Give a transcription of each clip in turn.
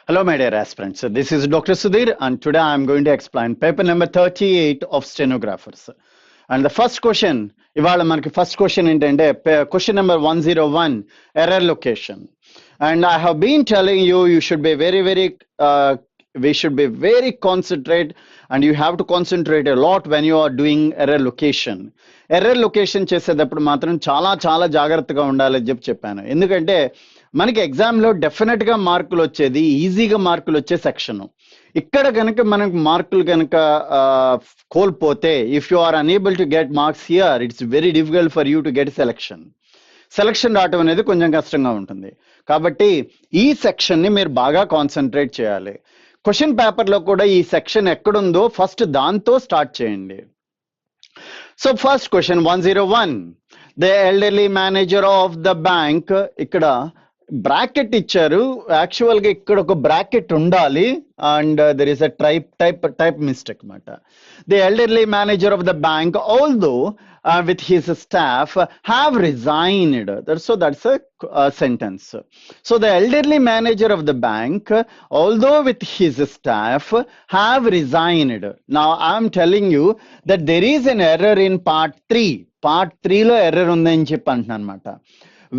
Hello, my dear aspirants. This is Dr. Sudhir, and today I am going to explain paper number 38 of stenographers. And the first question, ఇవాళ మనకి first question ఏంటంటే question number 101 error location. And I have been telling you, you should be we should be very concentrate, and you have to concentrate a lot when you are doing error location. Error location చేసేటప్పుడు మాత్రం చాలా చాలా జాగ్రత్తగా ఉండాలని చెప్పాను. ఎందుకంటే మనకి ఎగ్జామ్లో డెఫినెట్గా మార్కులు వచ్చేది, ఈజీగా మార్కులు వచ్చే సెక్షన్. ఇక్కడ కనుక మనకు మార్కులు కనుక కోల్పోతే, if you are unable to get marks here, it's very difficult for you to get selection రావటం అనేది కొంచెం కష్టంగా ఉంటుంది. కాబట్టి ఈ సెక్షన్ని మీరు బాగా కాన్సన్ట్రేట్ చేయాలి. క్వశ్చన్ పేపర్లో కూడా ఈ సెక్షన్ ఎక్కడుందో ఫస్ట్ దాంతో స్టార్ట్ చేయండి. So first question 101, the elderly manager of the bank. ఇక్కడ బ్రాకెట్ ఇచ్చారు, యాక్చువల్ గా ఇక్కడ ఒక బ్రాకెట్ ఉండాలి, and there is a type mistake అన్నమాట. The elderly manager of the bank although with his staff have resigned. So that's a sentence. So the elderly manager of the bank, although with his staff, have resigned. Now I am telling you that there is an error in part 3. Part 3 lo error undani cheppi antunnanu.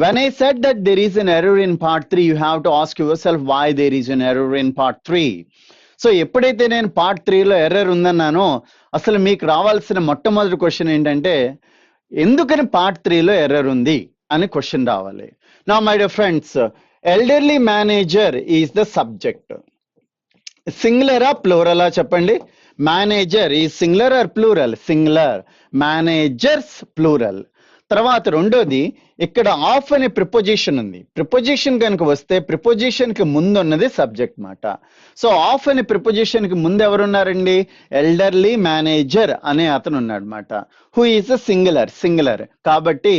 When I said that there is an error in part 3, you have to ask yourself why there is an error in part 3. So ఎప్పుడైతే నేను part 3లో error ఉందన్నానో, అసలు మీకు రావాల్సిన మొట్టమొదటి question ఏంటంటే, ఎందుకని part 3లో error ఉంది అని క్వశ్చన్ రావాలి. నా my dear friends, elderly manager is the subject. సింగులరా ప్లూరలా చెప్పండి? మేనేజర్ ఈ singular or plural? Singular. Managers plural. తర్వాత రెండోది, ఇక్కడ ఆఫ్ అనే ప్రిపోజిషన్ ఉంది. ప్రిపోజిషన్ కనుక వస్తే ప్రిపోజిషన్ కి ముందు ఉన్నది సబ్జెక్ట్ మాట. సో ఆఫ్ అనే ప్రిపోజిషన్ కి ముందు ఎవరున్నారండి? ఎల్డర్లీ మేనేజర్ అనే అతను ఉన్నాడు అనమాట. Who is a singular. కాబట్టి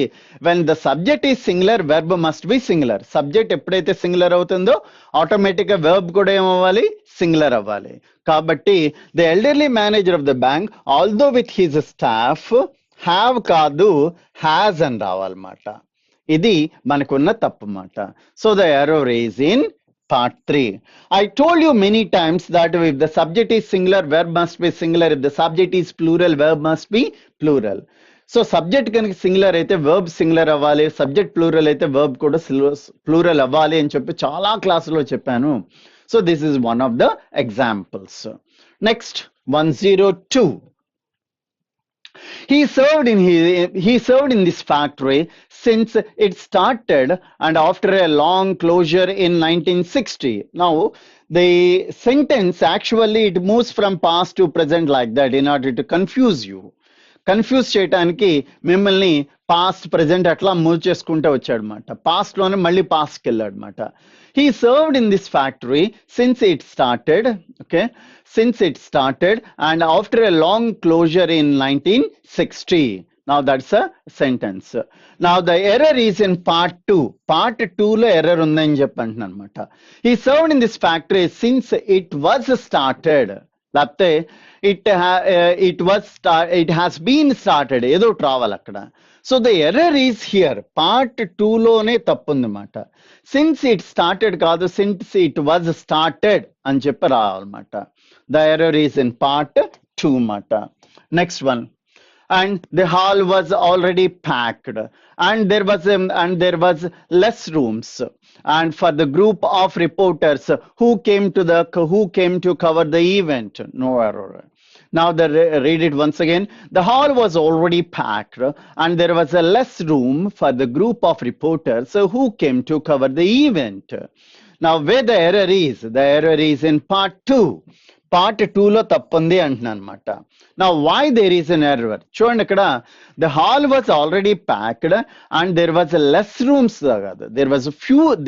when the subject is singular, verb must be singular. Subject ఎప్పుడైతే సింగులర్ అవుతుందో ఆటోమేటిక్ గా వెర్బ్ కూడా ఏమవ్వాలి? సింగులర్ అవ్వాలి. కాబట్టి the elderly manager of the bank although with his staff, have కాదు హ్యాజ్ అని రావాలన్నమాట. ఇది మనకున్న తప్పు మాట. So the error is in part 3. I told you many times that if the subject is singular, verb must be singular. If the subject is plural, verb must be plural. So subject కనుక singular అయితే verb singular అవ్వాలి, subject plural అయితే verb కూడా plural అవ్వాలి అని చెప్పి చాలా క్లాసులో చెప్పాను. So this is one of the examples. Next 102. He served in this factory since it started and after a long closure in 1960. Now, the sentence actually it moves from past to present like that in order to confuse you. Confuse చేయడానికి మిమ్మల్ని past present అట్లా move చేసుకుంటూ వచ్చాడు అనమాట. Past లోనే మళ్ళీ పాస్ట్కి వెళ్ళాడు అనమాట. He served in this factory since it started, okay? Since it started and after a long closure in 1960. Now that's a sentence. Now the error is in part 2. Part 2లో error ఉందని చెప్పంటున్నాను అనమాట. He served in this factory since it was started. లేకపోతే it has been started, ఏదో రావాలి అక్కడ. So the error is here. Part 2లోనే తప్పు ఉందన్నమాట. సిన్స్ ఇట్ స్టార్టెడ్ కాదు, సిన్స్ ఇట్ వాజ్ స్టార్టెడ్ అని చెప్పి రావాలన్నమాట. The error is in part 2 మాట. Next one, and the hall was already packed and there was less rooms and for the group of reporters who came to cover the event. No error. Now read it once again. The hall was already packed and there was a less room for the group of reporters who came to cover the event. Now where the error is in part 2. Part 2లో తప్పుంది అంటున్నాను అనమాట. నా why there is an error చూడండి. ఇక్కడ the hall was already packed and there was less rooms కాదు,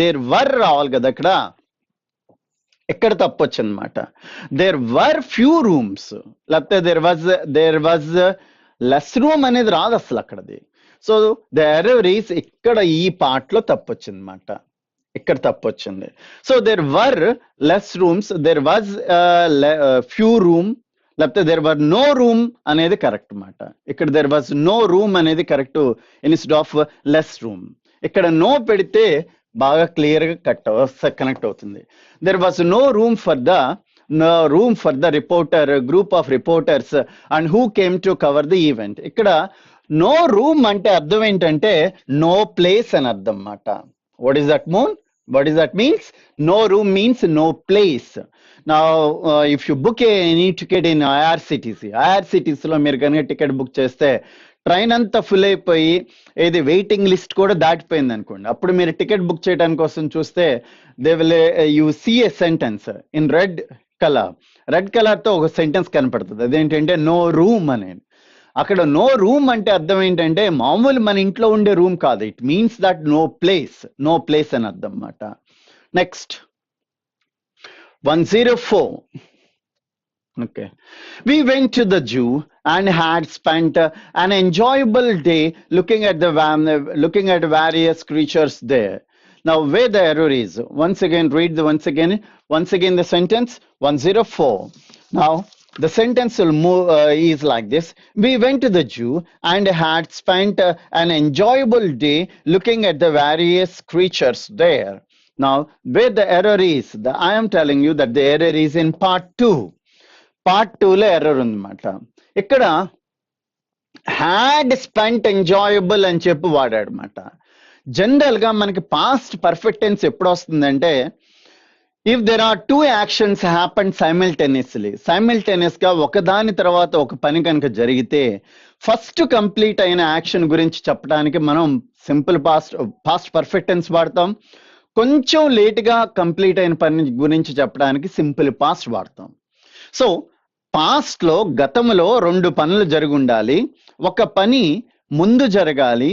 there were రావాలి కదా. ఇక్కడ ఎక్కడ తప్పు వచ్చిందన్నమాట. దేర్ వర్ ఫ్యూ రూమ్స్, లేకపోతే దేర్ వాజ్ లెస్ రూమ్ అనేది రాదు అసలు అక్కడది. సో ద ఎర్రర్ ఈస్ ఇక్కడ ఈ పార్ట్లో తప్పు వచ్చిందన్నమాట. ఇక్కడ తప్పు వచ్చింది. So there were less rooms, there was few room, లేకపోతే దేర్ వర్ నో రూమ్ అనేది కరెక్ట్ మాట. ఇక్కడ దేర్ వాజ్ నో రూమ్ అనేది correct instead of less room. ఇక్కడ నో పెడితే బాగా క్లియర్గా కనెక్ట్ అవుతుంది. There was no room for the reporter, group of reporters and who came to cover the event. ఇక్కడ నో రూమ్ అంటే అర్థం ఏంటంటే నో ప్లేస్ అని అర్థం అన్నమాట. What is that means? No room means no place. Now, if you book any ticket in IRCTC లో మీరు కనుక టికెట్ బుక్ చేస్తే ట్రైన్ అంతా ఫుల్ అయిపోయి ఏది వెయిటింగ్ లిస్ట్ కూడా దాటిపోయింది అనుకోండి, అప్పుడు మీరు టికెట్ బుక్ చేయడానికి కోసం చూస్తే they will you see a sentence in red కలర్తో ఒక సెంటెన్స్ కనపడుతుంది. అదేంటంటే నో రూమ్ అనేది. అక్కడ నో రూమ్ అంటే అర్థం ఏంటంటే మామూలు మన ఇంట్లో ఉండే రూమ్ కాదు. It means that no place అని అర్థం అన్నమాట. Next 104. Okay. We went to the zoo and had spent an enjoyable day looking at various creatures there. Now, where the error is? Once again the sentence 104. Now, the sentence will move is like this. We went to the zoo and had spent an enjoyable day looking at the various creatures there. Now, where the error is? I am telling you that the error is in part 2. Part 2లో error ఉందన్నమాట. ఇక్కడ had spent enjoyable అని చెప్పి వాడాడనమాట. జనరల్గా మనకి past perfect tense ఎప్పుడు వస్తుందంటే if there are 2 actions happen సైమల్టేనియస్గా ఒకదాని తర్వాత ఒక పని కనుక జరిగితే ఫస్ట్ కంప్లీట్ అయిన యాక్షన్ గురించి చెప్పడానికి మనం సింపుల్ పాస్ట్ పర్ఫెక్ట్ టెన్స్ వాడతాం. కొంచెం లేట్గా కంప్లీట్ అయిన పని గురించి చెప్పడానికి సింపుల్ పాస్ట్ వాడతాం. సో పాస్ట్లో గతంలో 2 పనులు జరిగి ఉండాలి, ఒక పని ముందు జరగాలి,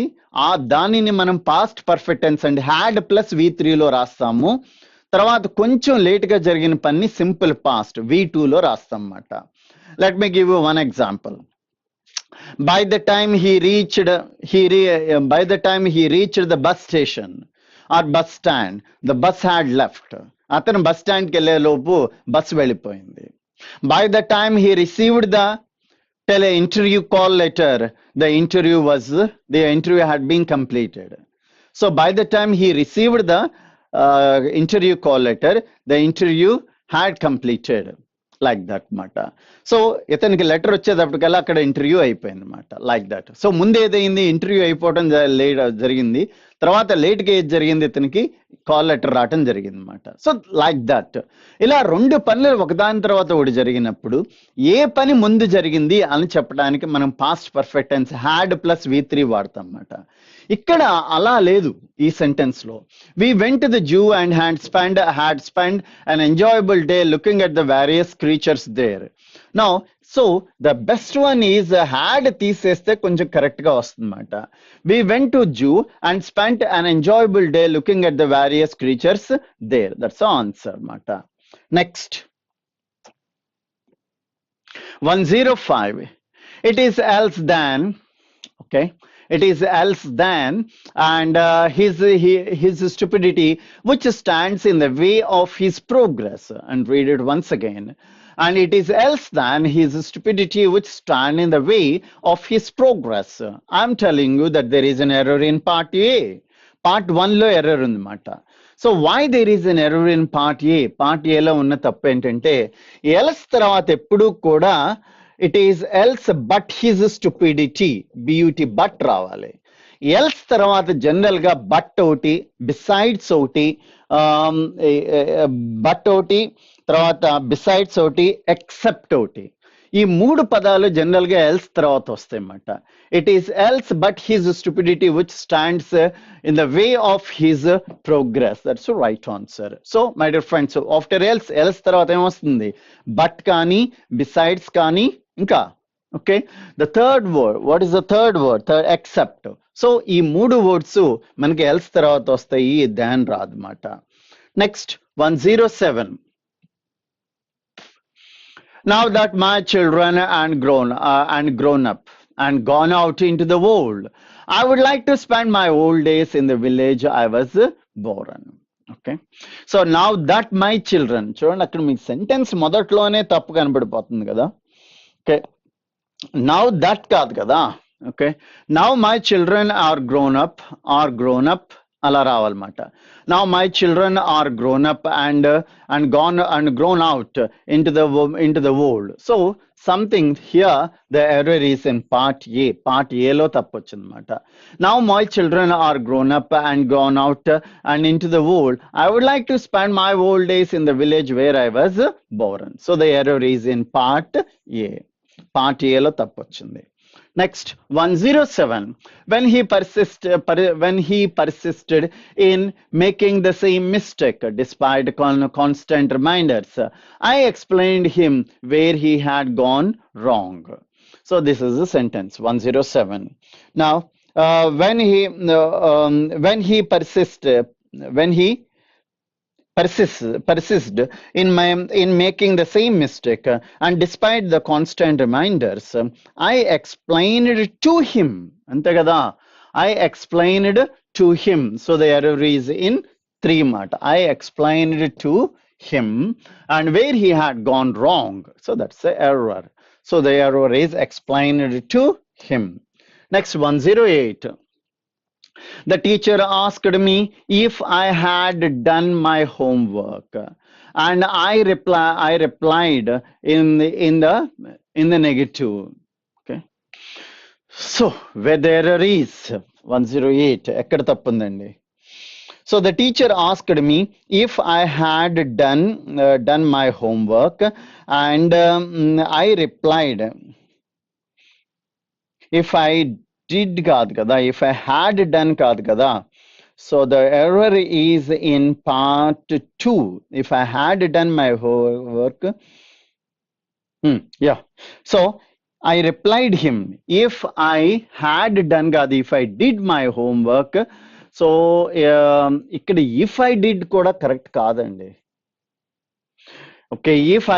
దానిని మనం past perfect tense and had plus V3లో రాస్తాము. తర్వాత కొంచెం లేట్గా జరిగిన పని సింపుల్ పాస్ట్ V2లో రాస్తాం అన్నమాట. Let me give you one example. By the time he reached the bus station or bus stand, the bus had left. అతను బస్ స్టాండ్కి వెళ్ళే లోపు బస్ వెళ్ళిపోయింది. By the time he received the interview call letter, the interview had been completed. So by the time he received the interview call letter, the interview had completed. Like that మాట. So ఇతనికి letter వచ్చేటప్పటికల్లా అక్కడ interview అయిపోయింది అనమాట. Like that. So ముందు ఏదైంది, interview అయిపోవడం జరిగింది, తర్వాత లేట్గా ఏది జరిగింది, ఇతనికి కాల్ లెటర్ రావటం జరిగింది అనమాట. So like that. ఇలా 2 పనులు ఒకదాని తర్వాత ఒకటి జరిగినప్పుడు ఏ పని ముందు జరిగింది అని చెప్పడానికి మనం past perfect tense had plus V3 వాడతాం అన్నమాట. ఇక్కడ అలా లేదు ఈ సెంటెన్స్ లో. We went to the zoo and had spent an enjoyable day looking at the various creatures there. Now, so the best one is had తీసేస్తే కొంచెం correct గా వస్తుందన్నమాట. We went to zoo and spent an enjoyable day looking at the various creatures there. That's the answer అన్నమాట. Next 105. It is else than. Okay. It is else than and his stupidity which stands in the way of his progress. And read it once again. And it is else than his stupidity which stand in the way of his progress. I am telling you that there is an error in part A. Part 1లో error ఉందన్నమాట. So why there is an error in part A? Part ఏలో ఉన్న తప్పు ఏంటంటే else తర్వాత ఎప్పుడూ కూడా it is else but his stupidity, BUT but రావాలి. ఎల్స్ తర్వాత జనరల్ గా బట్ ఒకటి, బిసైడ్స్ ఒకటి, బట్ ఒకటి, తర్వాత బిసైడ్స్ ఒకటి, ఎక్సెప్ట్ ఒకటి. ఈ 3 పదాలు జనరల్ గా ఎల్స్ తర్వాత వస్తాయి అన్నమాట. It is else but his stupidity which stands in the way of his progress. That's right answer. So my dear friends, after else తర్వాత ఏమొస్తుంది? బట్ కానీ, బిసైడ్స్ కానీ, ఇంకా okay the third word. What is the third word? Except. So ఈ 3 words మనకి else తర్వాత వస్తాయి, దాన్ రాదన్నమాట. Next 107. Now that my children and grown up and gone out into the world, I would like to spend my old days in the village I was born. Okay, so now that my children, చూడండి అక్కడ మీకు sentence మొదట్లోనే తప్పు కనబడిపోతుంది కదా. Okay, now that కాదు కదా. Okay, now my children are grown up అలా రావాలన్నమాట. Now my children are grown up and gone and grown out into the world. So something here, the error is in part A. Part A లో తప్పు వచ్చిందన్నమాట. Now my children are grown up and gone out and into the world. I would like to spend my old days in the village where I was born. So the error is in part A. Part A లో తప్పు వచ్చింది. Next, 107. When he persisted in making the same mistake despite constant reminders, I explained him where he had gone wrong. So this is the sentence 107. Now, when he persist in making the same mistake, and despite the constant reminders, I explained to him. Ante kada, I explained to him. So the error is in 3 mat. I explained to him and where he had gone wrong. So that's the error. So the error is explained to him. Next, 108. The teacher asked me if I had done my homework, and I replied in the negative. Okay. So where the error is 108. ఎక్కడ తప్పుందండి? So the teacher asked me if I had done my homework, and I replied if I did కాదు కదా, if I had done కాదు కదా. So the error is in part 2. If I had done my homework, yeah. So I replied him if I had done కాదు, if I did my homework. So ఇక్కడ if I did కూడా correct కాదండి. Okay, if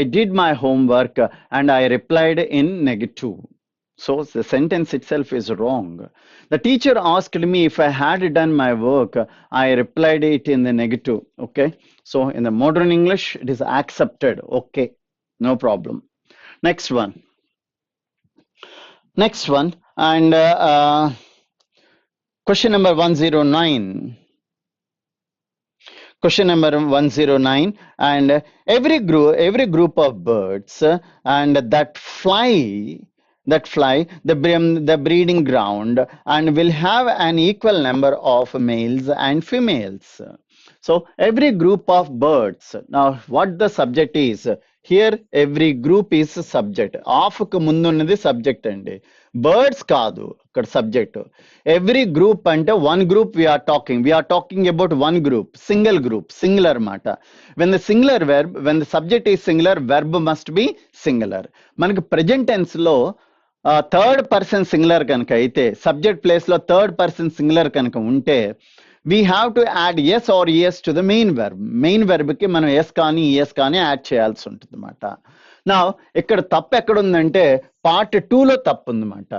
I did my homework and I replied in negative. So the sentence itself is wrong. The teacher asked me if I had done my work. I replied it in the negative. Okay. So in the modern English, it is accepted. Okay. No problem. Next one. And question number 109. Question number 109. And every group of birds and that fly the breeding ground and will have an equal number of males and females. So every group of birds. Now what the subject is here? Every group is subject. Of కు ముందు ఉన్నది subject అండి. Birds కాదు ఇక్కడ subject. Every group అంటే one group we are talking about one group, singular మాట. When the subject is singular, verb must be singular. మనకి present tense లో థర్డ్ పర్సన్ సింగులర్ కనుక అయితే, సబ్జెక్ట్ ప్లేస్ లో థర్డ్ పర్సన్ సింగులర్ కనుక ఉంటే, we have to add S or ES to the main verb కి మనం ఎస్ కానీ ఈఎస్ కానీ యాడ్ చేయాల్సి ఉంటుంది అనమాట. నా ఇక్కడ తప్పు ఎక్కడుందంటే పార్ట్ 2 లో తప్పు ఉందన్నమాట.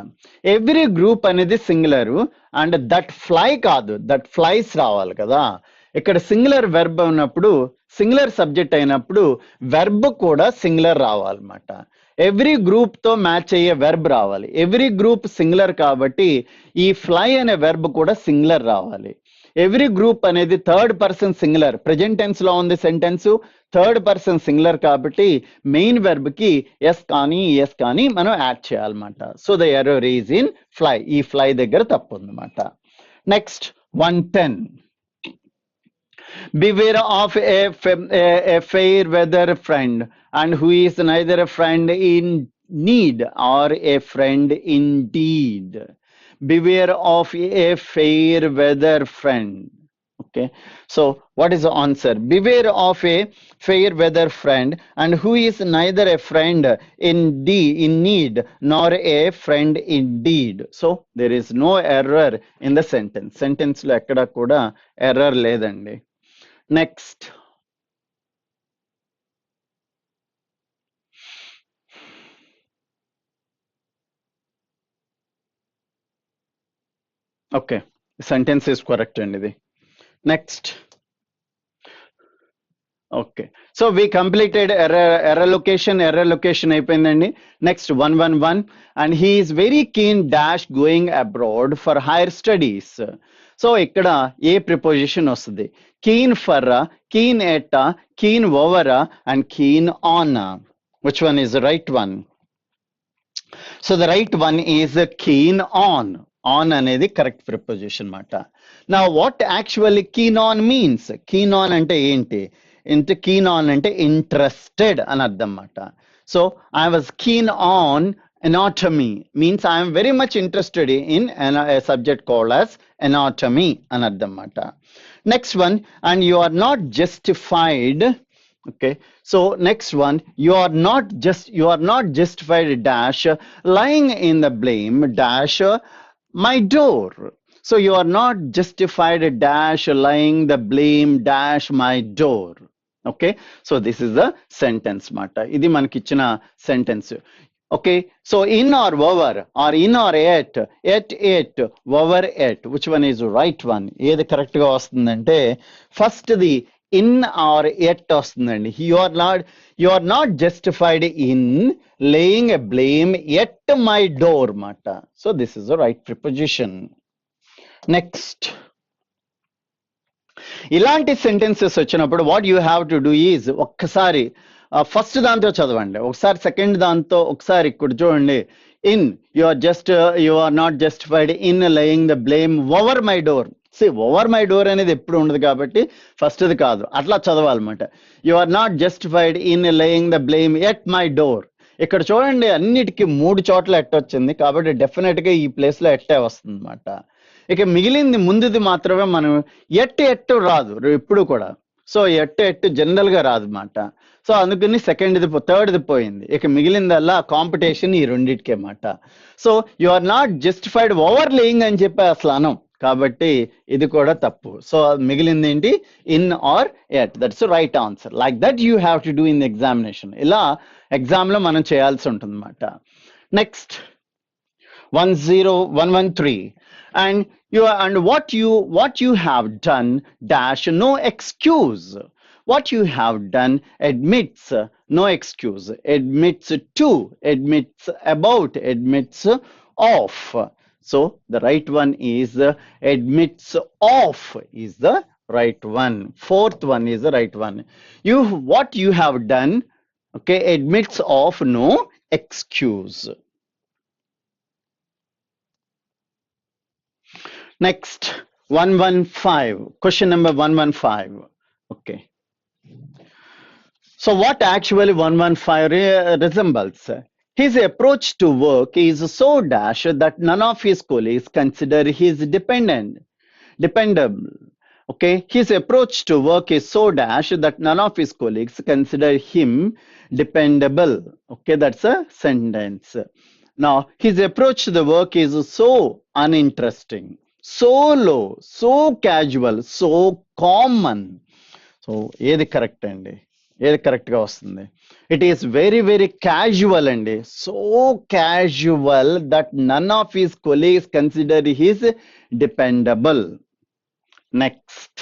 ఎవ్రీ గ్రూప్ అనేది సింగులర్ అండ్ దట్ ఫ్లై కాదు, దట్ ఫ్లైస్ రావాలి కదా. ఇక్కడ సింగులర్ వెర్బ్ ఉన్నప్పుడు, సింగులర్ సబ్జెక్ట్ అయినప్పుడు వెర్బ్ కూడా సింగులర్ రావాలన్నమాట. ఎవ్రీ గ్రూప్ తో మ్యాచ్ అయ్యే వెర్బ్ రావాలి. ఎవ్రీ గ్రూప్ సింగులర్ కాబట్టి ఈ ఫ్లై అనే వెర్బ్ కూడా సింగులర్ రావాలి. ఎవ్రీ గ్రూప్ అనేది third person singular, present tense లో ఉంది సెంటెన్స్, థర్డ్ పర్సన్ సింగులర్ కాబట్టి మెయిన్ వెర్బ్ కి ఎస్ కానీ ఎస్ కానీ మనం యాడ్ చేయాలన్నమాట. So the error is in fly. ఈ ఫ్లై దగ్గర తప్పు ఉందన్నమాట. Next 110. Beware of a fair weather friend and who is neither a friend in need or a friend indeed. Beware of a fair weather friend. Okay, so what is the answer? Beware of a fair weather friend and who is neither a friend in need nor a friend indeed. So there is no error in the sentence lo ekkada kuda error ledandi. Next, okay, sentence is correct and next. Okay, so we completed error location అయిపోయిందండి. Next 111, and he is very keen dash going abroad for higher studies. So ఇక్కడ a preposition వస్తుంది? Keen for, keen at, keen over and keen on. Which one is the right one? So the right one is keen on. On అనేది correct preposition మాట. నా what actually keen on means? Keen on అంటే ఏంటి? Keen on అంటే interested అని అర్థం మాట. So I was keen on anatomy means I am very much interested in a subject called as anatomy అని అర్థం మాట. Next one, and you are not justified. Okay, so next one, you are not justified dash lying in the blame dash my door. So you are not justified dash lying the blame dash my door. Okay, so this is the sentence మాట. ఇది మనకి ఇచ్చిన sentence. Okay, so in or over or in or at, over at, which one is the right one? ఏది correct గా వస్తుందంటే first the in or at వస్తుందండి. You are not justified in laying a blame at my door మాట. So this is the right preposition. Next, ఇలాంటి sentences వచ్చినప్పుడు what you have to do is ఒక్కసారి first దాంతో చదవండి, ఒకసారి second దాంతో, ఒకసారి ఇక్కడ చూడండి. In you are not justified in laying the blame over my door. Over my door అనేది ఎప్పుడు ఉండదు కాబట్టి ఫస్ట్ది కాదు, అట్లా చదవాలన్నమాట. You are not justified in laying the blame at my door. ఇక్కడ చూడండి అన్నిటికీ 3 చోట్ల ఎట్ వచ్చింది కాబట్టి డెఫినెట్ గా ఈ ప్లేస్ లో ఎట్టే వస్తుంది అనమాట. ఇక మిగిలింది ముందుది మాత్రమే మనం ఎట్టు రాదు ఎప్పుడు కూడా. సో ఎట్టు జనరల్ గా రాదు అన్నమాట. సో అందుకని థర్డ్ది పోయింది. ఇక మిగిలిందల్లా కాంపిటీషన్ ఈ రెండింటికే మాట. So you are not justified over laying అని చెప్పి అసలు అనం కాబట్టి ఇది కూడా తప్పు. సో మిగిలింది ఏంటి? In or at. That's right answer. Like that you have to do in the examination. ఇలా ఎగ్జామ్ లో మనం చేయాల్సి ఉంటుంది అన్నమాట. Next 10113 and what you have done dash no excuse. What you have done admits no excuse, admits to, admits about, admits of. So the right one is admits of is the right one. Fourth one is the right one. What you have done, okay, admits of no excuse. Next, 115. Question number 115. Okay. So what actually 115 resembles? His approach to work is so dash that none of his colleagues consider his dependable. Okay. His approach to work is so dash that none of his colleagues consider him dependable. Okay. That's a sentence. Now, his approach to the work is so uninteresting, so low, so casual, so common. So ఏది correct అండి? ఏది correct గా వస్తుంది? It is very very casual అండి. So casual that none of his colleagues consider his dependable. Next,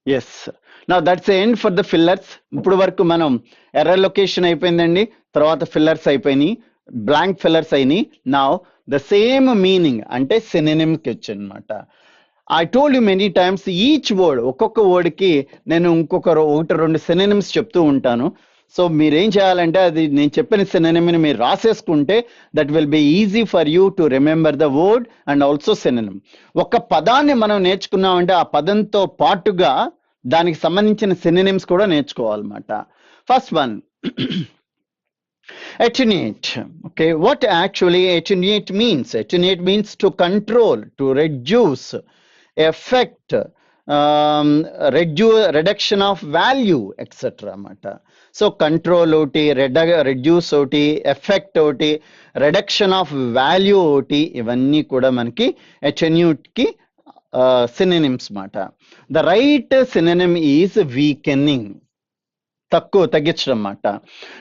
yes, నా that's end for the fillers. ఇప్పుడు వరకు మనం ఎర్రర్ లొకేషన్ అయిపోయిందండి, తర్వాత ఫిల్లర్స్ అయిపోయినాయి, బ్లాంక్ ఫిల్లర్స్ అయినాయి. నా ద సేమ్ మీనింగ్ అంటే సినోనిమ్కి వచ్చనమాట. I told you many times, each word, ఒక్కొక్క వర్డ్కి నేను ఒకటి రెండు సినోనిమ్స్ చెప్తూ ఉంటాను. సో మీరేం చేయాలంటే అది నేను చెప్పిన సినోనిమ్ని మీరు రాసేసుకుంటే that will be easy for you to remember the word and also synonym. ఒక పదాన్ని మనం నేర్చుకున్నామంటే ఆ పదంతో పాటుగా దానికి సంబంధించిన సినోనిమ్స్ కూడా నేర్చుకోవాలన్నమాట. First one, attenuate. Okay, what actually attenuate means? Attenuate means to control, to reduce, effect, reduction of value, etc. Mata. So control oti, reduce oti, effect oti, reduction of value oti, ivanni kuda manaki attenuate ki synonyms mata. The right synonym is weakening. తగ్గించడం అన్నమాట.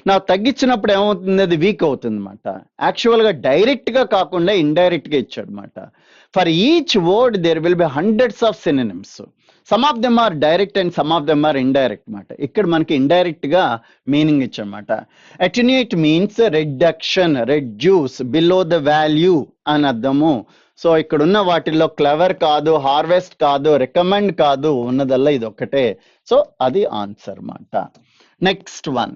నా తగ్గించినప్పుడు ఏమవుతుంది? అది week అవుతుంది అన్నమాట. యాక్చువల్గా డైరెక్ట్గా కాకుండా ఇండైరెక్ట్గా ఇచ్చాడు అనమాట. For each word there will be hundreds of synonyms. Some of them are direct and some of them are indirect అనమాట. ఇక్కడ మనకి ఇండైరెక్ట్గా మీనింగ్ ఇచ్చాడనమాట. Attenuate means reduction, reduce, below the value అని అర్థము. సో ఇక్కడున్న వాటిల్లో క్లెవర్ కాదు, హార్వెస్ట్ కాదు, రికమెండ్ కాదు, ఉన్నదల్లా ఇది ఒక్కటే. సో అది ఆన్సర్ మాట. Next one,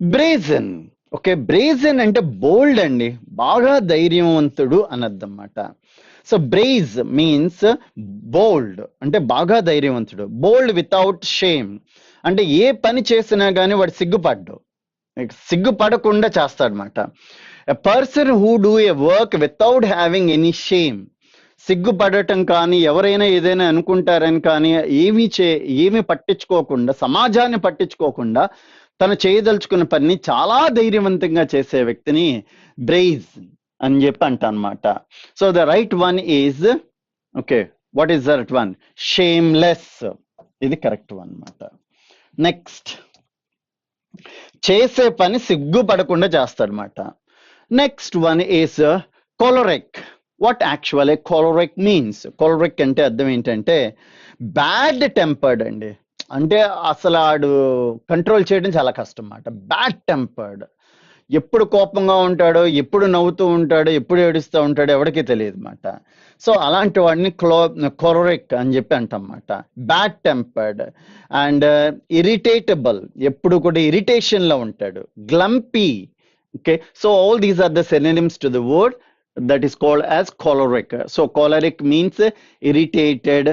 brazen. Okay, brazen అంటే బోల్డ్ అండి, బాగా ధైర్యవంతుడు అనద్దన్నమాట. సో బ్రేజ్ మీన్స్ బోల్డ్ అంటే బాగా ధైర్యవంతుడు. బోల్డ్ వితౌట్ షేమ్ అంటే ఏ పని చేసినా కానీ వాడు సిగ్గుపడకుండా చేస్తాడనమాట. A person who do a work without having any shame. సిగ్గుపడటం కానీ, ఎవరైనా ఏదైనా అనుకుంటారని కానీ ఏమీ పట్టించుకోకుండా, సమాజాన్ని పట్టించుకోకుండా తను చేయదలుచుకున్న పని చాలా ధైర్యవంతంగా చేసే వ్యక్తిని బ్రేజ్ అని చెప్పి అంట అనమాట. So the right one is, okay, what is the right one? Shameless. ఇది కరెక్ట్ వన్ అనమాట. నెక్స్ట్, చేసే పని సిగ్గుపడకుండా చేస్తాడనమాట. Next one is choleric. What actually choleric means? Choleric అంటే అర్థం ఏంటంటే బ్యాడ్ టెంపర్డ్ అండి. అంటే అసలు ఆడు కంట్రోల్ చేయడం చాలా కష్టం అన్నమాట. బ్యాడ్ టెంపర్డ్, ఎప్పుడు కోపంగా ఉంటాడో, ఎప్పుడు నవ్వుతూ ఉంటాడో, ఎప్పుడు ఏడుస్తూ ఉంటాడో ఎవరికి తెలియదు అన్నమాట. సో అలాంటి వాడిని కొలరిక్ అని చెప్పి అంటన్నమాట. బ్యాడ్ టెంపర్డ్ అండ్ ఇరిటేటబుల్, ఎప్పుడు కూడా ఇరిటేషన్ లో ఉంటాడు. Grumpy. Okay, so all these are the synonyms to the word that is called as choleric. So choleric means irritated,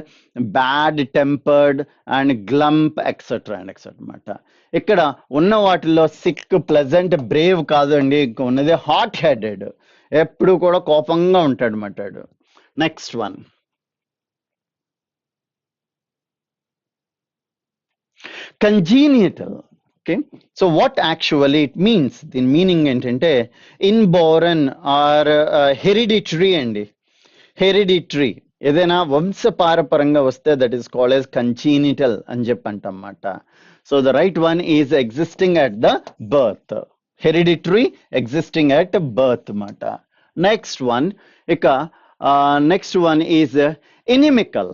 bad tempered and glump, etc. and etc. అన్నమాట. ఇక్కడ ఉన్న వాటిల్లో sick, pleasant, Brave కాదు అండి, ఉన్నది hot headed, ఎప్పుడు కూడా కోపంగా ఉంటాడు అన్నమాట. Next one, congenital. Okay, so what actually it means? దీని మీనింగ్ ఏంటంటే ఇన్బోరన్ ఆర్ హెరిడిటరీ అండి. హెరిడిటరీ, ఏదైనా వంశపారపరంగా వస్తే that is called as congenital అని చెప్పి అంటన్నమాట. So the right one is existing at the birth. Hereditary existing at birth మాట. నెక్స్ట్ వన్, ఇక next one is inimical.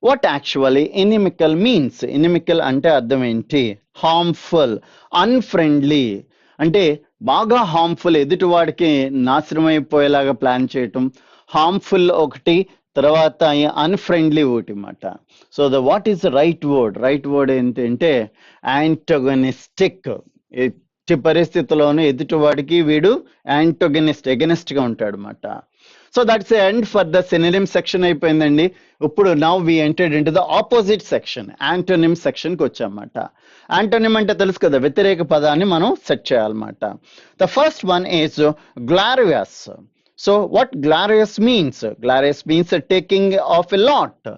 What actually inimical means? Inimical అంటే అర్థం ఏంటి? హార్మ్ఫుల్, అన్ఫ్రెండ్లీ, అంటే బాగా హార్మ్ఫుల్, ఎదుటివాడికి నాశనం అయిపోయేలాగా ప్లాన్ చేయటం. హార్మ్ఫుల్ ఒకటి, తర్వాత అన్ఫ్రెండ్లీ ఒకటి అన్నమాట. So what is the right word? Right word ఏంటంటే యాంటగనిస్టిక్. ఎట్టి పరిస్థితుల్లోనూ ఎదుటివాడికి వీడు ఎగెనిస్ట్ గా ఉంటాడు అన్నమాట. So that's end for the synonym section అయిపోయిందండి. ఇప్పుడు now we entered into the opposite section, antonym section కి వచ్చామన్నమాట. యాంటోనిమ్ అంటే తెలుసు కదా, వ్యతిరేక పదాన్ని మనం సెట్ చేయాలన్నమాట. The first one is garrulous. So what garrulous means? Garrulous means talking of a lot,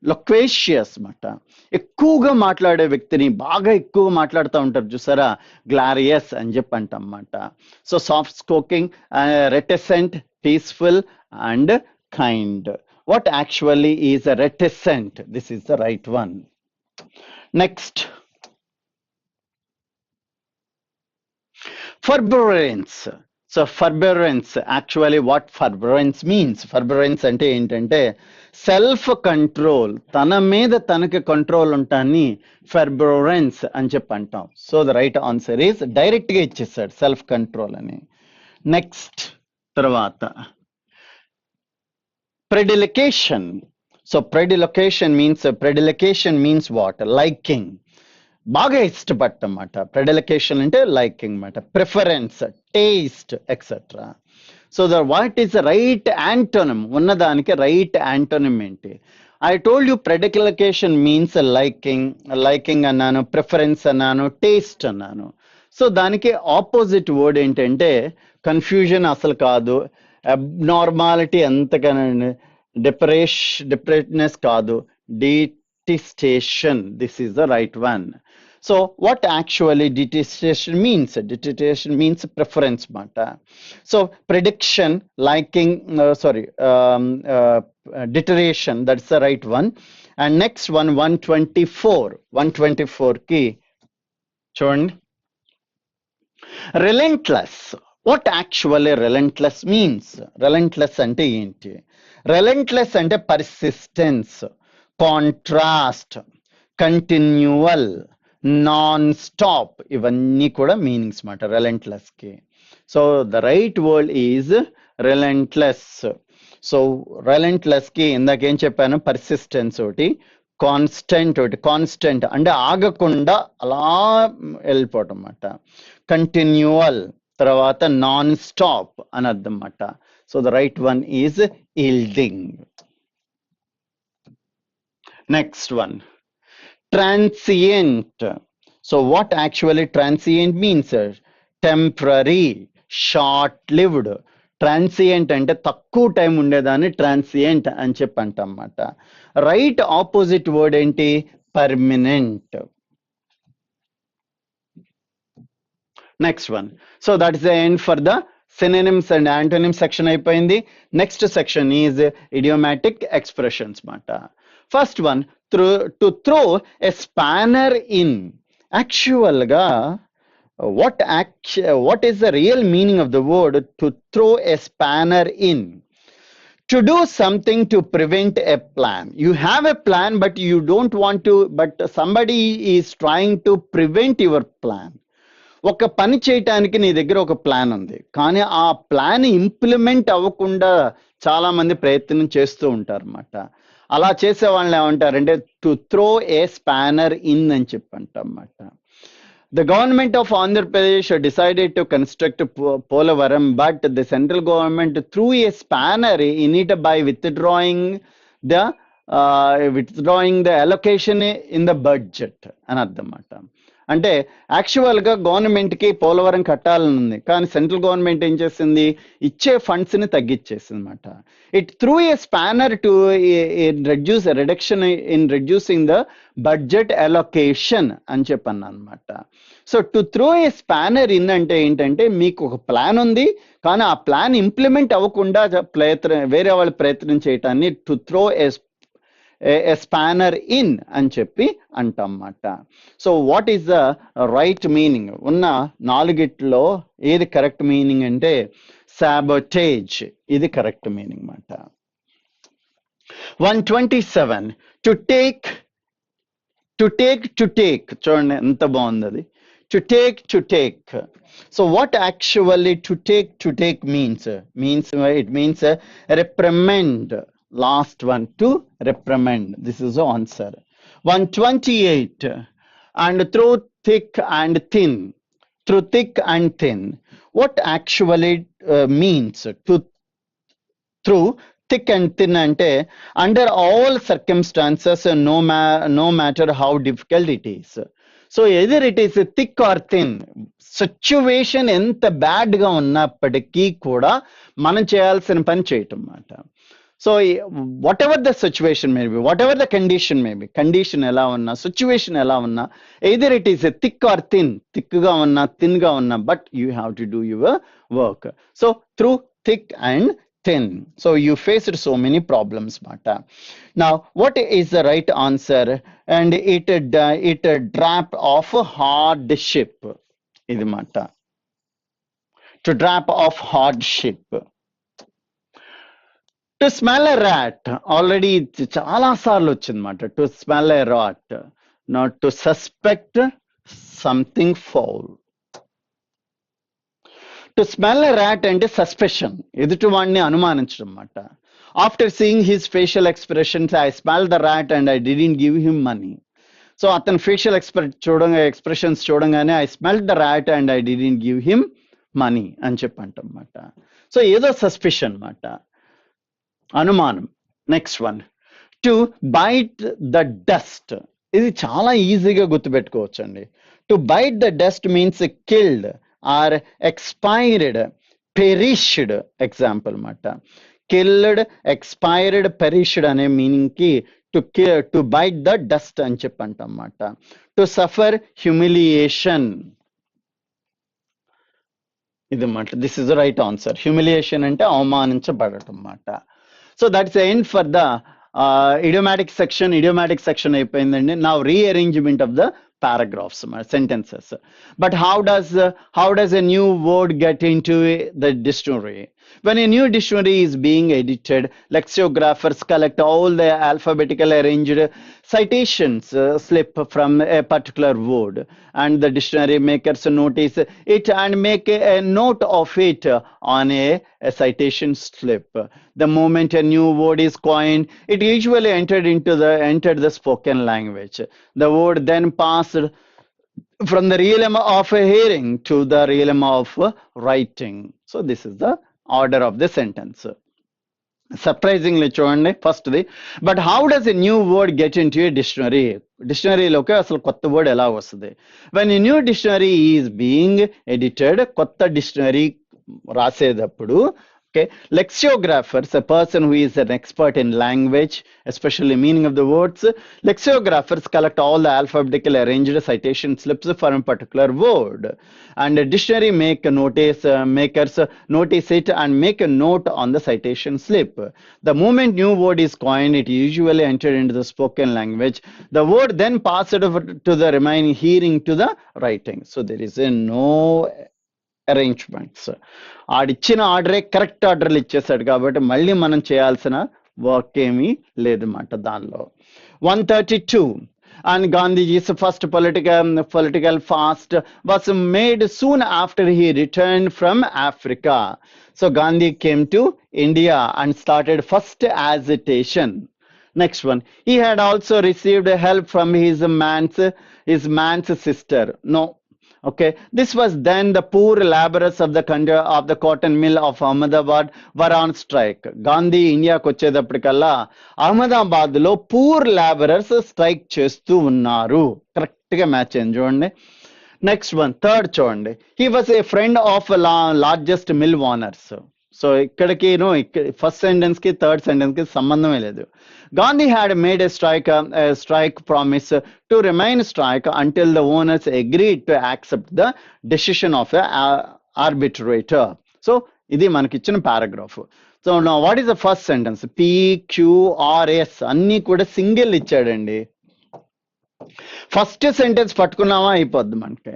loquacious అన్నమాట. ఎక్కువగా మాట్లాడే వ్యక్తిని, బాగా ఎక్కువ మాట్లాడుతూ ఉంటారు చూసారా, గ్లారియస్ అని చెప్పి అంటాం అన్నమాట. So soft spoking, reticent, peaceful and kind. What actually is a reticent? This is the right one. Next, forbearance. So forbearance, actually what forbearance means? Forbearance ante entante self control, tana meeda tanaki control untani forbearance అని చెప్పి అంటాం. So the right answer is direct గా ఇచ్చేసాడు, self control అని. Next తర్వాత predilection. So predilection means what? Liking, బాగా ఇష్టపడటం అన్నమాట. predilection అంటే liking అన్నమాట. preference, taste, etc. So what is the right antonym? ఉన్నదానికి రైట్ యాంటోనిమ్ ఏంటి? I told you predilection means liking అన్నాను, preference అన్నాను, taste అన్నాను. సో దానికి ఆపోజిట్ వర్డ్ ఏంటంటే కన్ఫ్యూజన్ అసలు కాదు, అబ్నార్మాలిటీ ఎంతకనండి, డిప్రెట్నెస్ కాదు, detestation. This is the right one. So what actually detestation means? Detestation means preference మాట. సో ప్రిడిక్షన్, లైకింగ్, డిటరేషన్, that's the right one. And next one 124 కి చూడండి, relentless. What actually relentless means? Relentless అంటే ఏంటి? Relentless అంటే persistence, contrast, continual, non stop, ఇవన్నీ కూడా meanings మాట రిలెంట్లెస్ కి. So the right word is relentless. So relentless కి ఇందాకేం చెప్పాను, పర్సిస్టెన్స్ ఒకటి, కాన్స్టెంట్ ఒకటి. కాన్స్టెంట్ అంటే ఆగకుండా అలా వెళ్ళిపోవటం అన్నమాట. కంటిన్యూవల్, తర్వాత నాన్ స్టాప్ అని అర్థం అన్నమాట. So the right one is yielding. Next one, transient. So what actually transient means? Temporary, short-lived. Transient అంటే తక్కువ టైం ఉండేదాన్ని ట్రాన్సియంట్ అని చెప్పి అంటాం అన్నమాట. రైట్ ఆపోజిట్ వర్డ్ ఏంటి? Permanent. Next one. So that is the end for the synonyms and antonyms section అయిపోయింది. Next section is idiomatic expressions మాట. First one, to throw a spanner in. యాక్చువల్గా what is the real meaning of the word to throw a spanner in? To do something to prevent a plan. You have a plan but you don't want to, but somebody is trying to prevent your plan. ఒక పని చేయటానికి నీ దగ్గర ఒక plan ఉంది, కానీ ఆ plan implement అవ్వకుండా చాలా మంది ప్రయత్నం చేస్తూ ఉంటారు అన్నమాట. అలా చేసే వాళ్ళని ఏమంటారంటే to throw a spanner in అని చెప్పంటాం అన్నమాట. The government of Andhra Pradesh decided to construct Polavaram, but the central government threw a spanner in it by withdrawing the allocation in the budget అని అర్థమాట. అంటే యాక్చువల్గా గవర్నమెంట్కి పోలవరం కట్టాలని ఉంది, కానీ సెంట్రల్ గవర్నమెంట్ ఏం చేసింది, ఇచ్చే ఫండ్స్ని తగ్గించేసింది అనమాట. It through a spanner to reduction in reducing the budget allocation అని చెప్పాను అనమాట. So to throw a spanner in అంటే ఏంటంటే మీకు ఒక ప్లాన్ ఉంది, కానీ ఆ ప్లాన్ ఇంప్లిమెంట్ అవ్వకుండా వేరే వాళ్ళు ప్రయత్నం చేయటాన్ని to throw a spanner in అని చెప్పి అంటాం అన్నమాట. So what is the right meaning? ఉన్న నాలుగిట్లో ఏది కరెక్ట్ మీనింగ్ అంటే సాబోటేజ్, ఇది కరెక్ట్ మీనింగ్ అన్నమాట. 127, టు టేక్ చూడండి ఎంత బాగుంది అది. To take. So what actually to take means? It means reprimand. Last one, to reprimand. This is the answer. 128, and through thick and thin. Through thick and thin. What actually means to through thick and thin ante under all circumstances, no matter how difficult it is. So either it is thick or thin, situation ఎంత బ్యాడ్గా ఉన్నప్పటికీ కూడా మనం చేయాల్సిన పని చేయటం అన్నమాట. So whatever the situation may be, whatever the condition may be, condition ఎలా ఉన్నా, సిచ్యువేషన్ ఎలా ఉన్నా, either it is thick or thin, థిక్గా ఉన్నా థిన్గా ఉన్నా, but you have to do your work. So through thick and thin. So you faced so many problems, Mata. Now, what is the right answer? And it drap off a hardship. Idu Mata. To drap off hardship. To smell a rat. Already chala sarlu ochindi Mata. To smell a rat. Not to suspect something foul. To smell a rat అంటే suspicion, ఎదుటి వాడిని అనుమానించడం అన్నమాట. After seeing his facial expressions, I smell the rat and I didn't give him money. So అతని facial expressions చూడంగానే I smell the rat and I didn't give him money అని చెప్పంటాం అన్నమాట. సో ఏదో సస్పిషన్ అన్నమాట, అనుమానం. Next one, to bite the dust. ఇది చాలా ఈజీగా గుర్తుపెట్టుకోవచ్చు అండి. To bite the dust means killed are expired, perished example అన్నమాట. కిల్డ్, ఎక్స్పైర్డ్, పెరిష్డ్ అనే మీనింగ్ కి టు బైట్ ద డస్ట్ అని చెప్పంటాం అన్నమాట. టు సఫర్ హ్యూమిలియేషన్, ఇది అన్నమాట. This is the right answer. Humiliation అంటే అవమానించబడటం అన్నమాట. So that's end for the idiomatic section అయిపోయిందండి. Now rearrangement of the paragraphs, sentences. But how does a new word get into the dictionary? When a new dictionary is being edited, lexicographers collect all the alphabetical arranged citations slip from a particular word, and the dictionary makers notice it and make a note of it on a citation slip. The moment a new word is coined, it usually entered the spoken language. The word then passed from the realm of hearing to the realm of writing. So this is the order of the sentence. Surprisingly చూడండి ఫస్ట్ది. But how does a new word get into a dictionary? డిక్షనరీలోకి అసలు కొత్త word ఎలా వస్తుంది? When a new dictionary is being edited, కొత్త dictionary రాసేటప్పుడు okay, lexicographers, a person who is an expert in language, especially meaning of the words, lexicographers collect all the alphabetical arranged citation slips for a particular word, and a dictionary makers notice it and make a note on the citation slip. The moment new word is coined, it usually entered into the spoken language. The word then passed to the remaining hearing to the writing. So there is a no arrangements. ఆడిచ్చిన ఆర్డరే correct ఆర్డర్లు ఇచ్చేసాడు కాబట్టి మళ్ళీ మనం చేయాల్సిన work ఏమీ లేదన్నమాట దానిలో. 132. And Gandhiji's first political fast was made soon after he returned from Africa. So Gandhi came to India and started first agitation. Next one, he had also received help from his man's sister. No. Okay, this was then the poor laborers of the cotton mill of Ahmedabad were on strike. Gandhi ఇండియాకి వచ్చేటప్పటికల్లా అహ్మదాబాద్ లో poor లాబరర్స్ strike చేస్తూ ఉన్నారు. Correct గా match అయింది చూడండి. Next one, third చూడండి, he was a friend of largest mill owners. So ఇక్కడికి first sentence కి థర్డ్ సెంటెన్స్ కి సంబంధమే లేదు. Gandhi had made a strike promise to remain strike until the owners agreed to accept the decision of the arbitrator. So ఇది మనకి ఇచ్చిన paragraph. So now what is the first sentence? PQRS అన్ని కూడా single ఇచ్చాడండి. First sentence పట్టుకున్నామా అయిపోద్ది మనకి.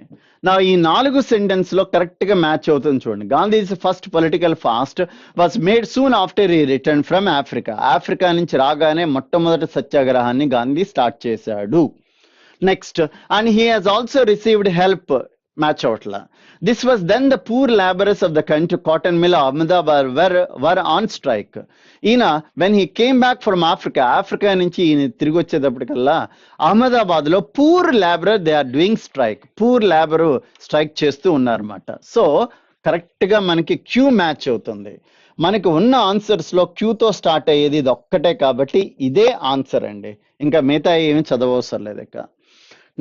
నా ఈ 4 సెంటెన్స్ లో కరెక్ట్ గా మ్యాచ్ అవుతుంది చూడండి. Gandhi's first political fast was made soon after ఈ రిటర్న్ ఫ్రమ్ ఆఫ్రికా. ఆఫ్రికా నుంచి రాగానే మొట్టమొదటి సత్యాగ్రహాన్ని గాంధీ స్టార్ట్ చేశాడు. Next, and he has also received help, match అవట్లా. This was then the poor labourers of the country cotton mill Ahmedabad were on strike. ఈయన when he came back from Africa నుంచి ఈయన తిరిగి వచ్చేటప్పటికల్లా అహ్మదాబాద్ లో poor labourer they are doing strike, poor labour strike చేస్తూ ఉన్నారన్నమాట. So correct గా మనకి క్యూ మ్యాచ్ అవుతుంది. మనకి ఉన్న ఆన్సర్స్ లో క్యూతో స్టార్ట్ అయ్యేది ఇది ఒక్కటే కాబట్టి ఇదే ఆన్సర్ అండి. ఇంకా మిగతా ఏమి చదవవసరం లేదు ఇక.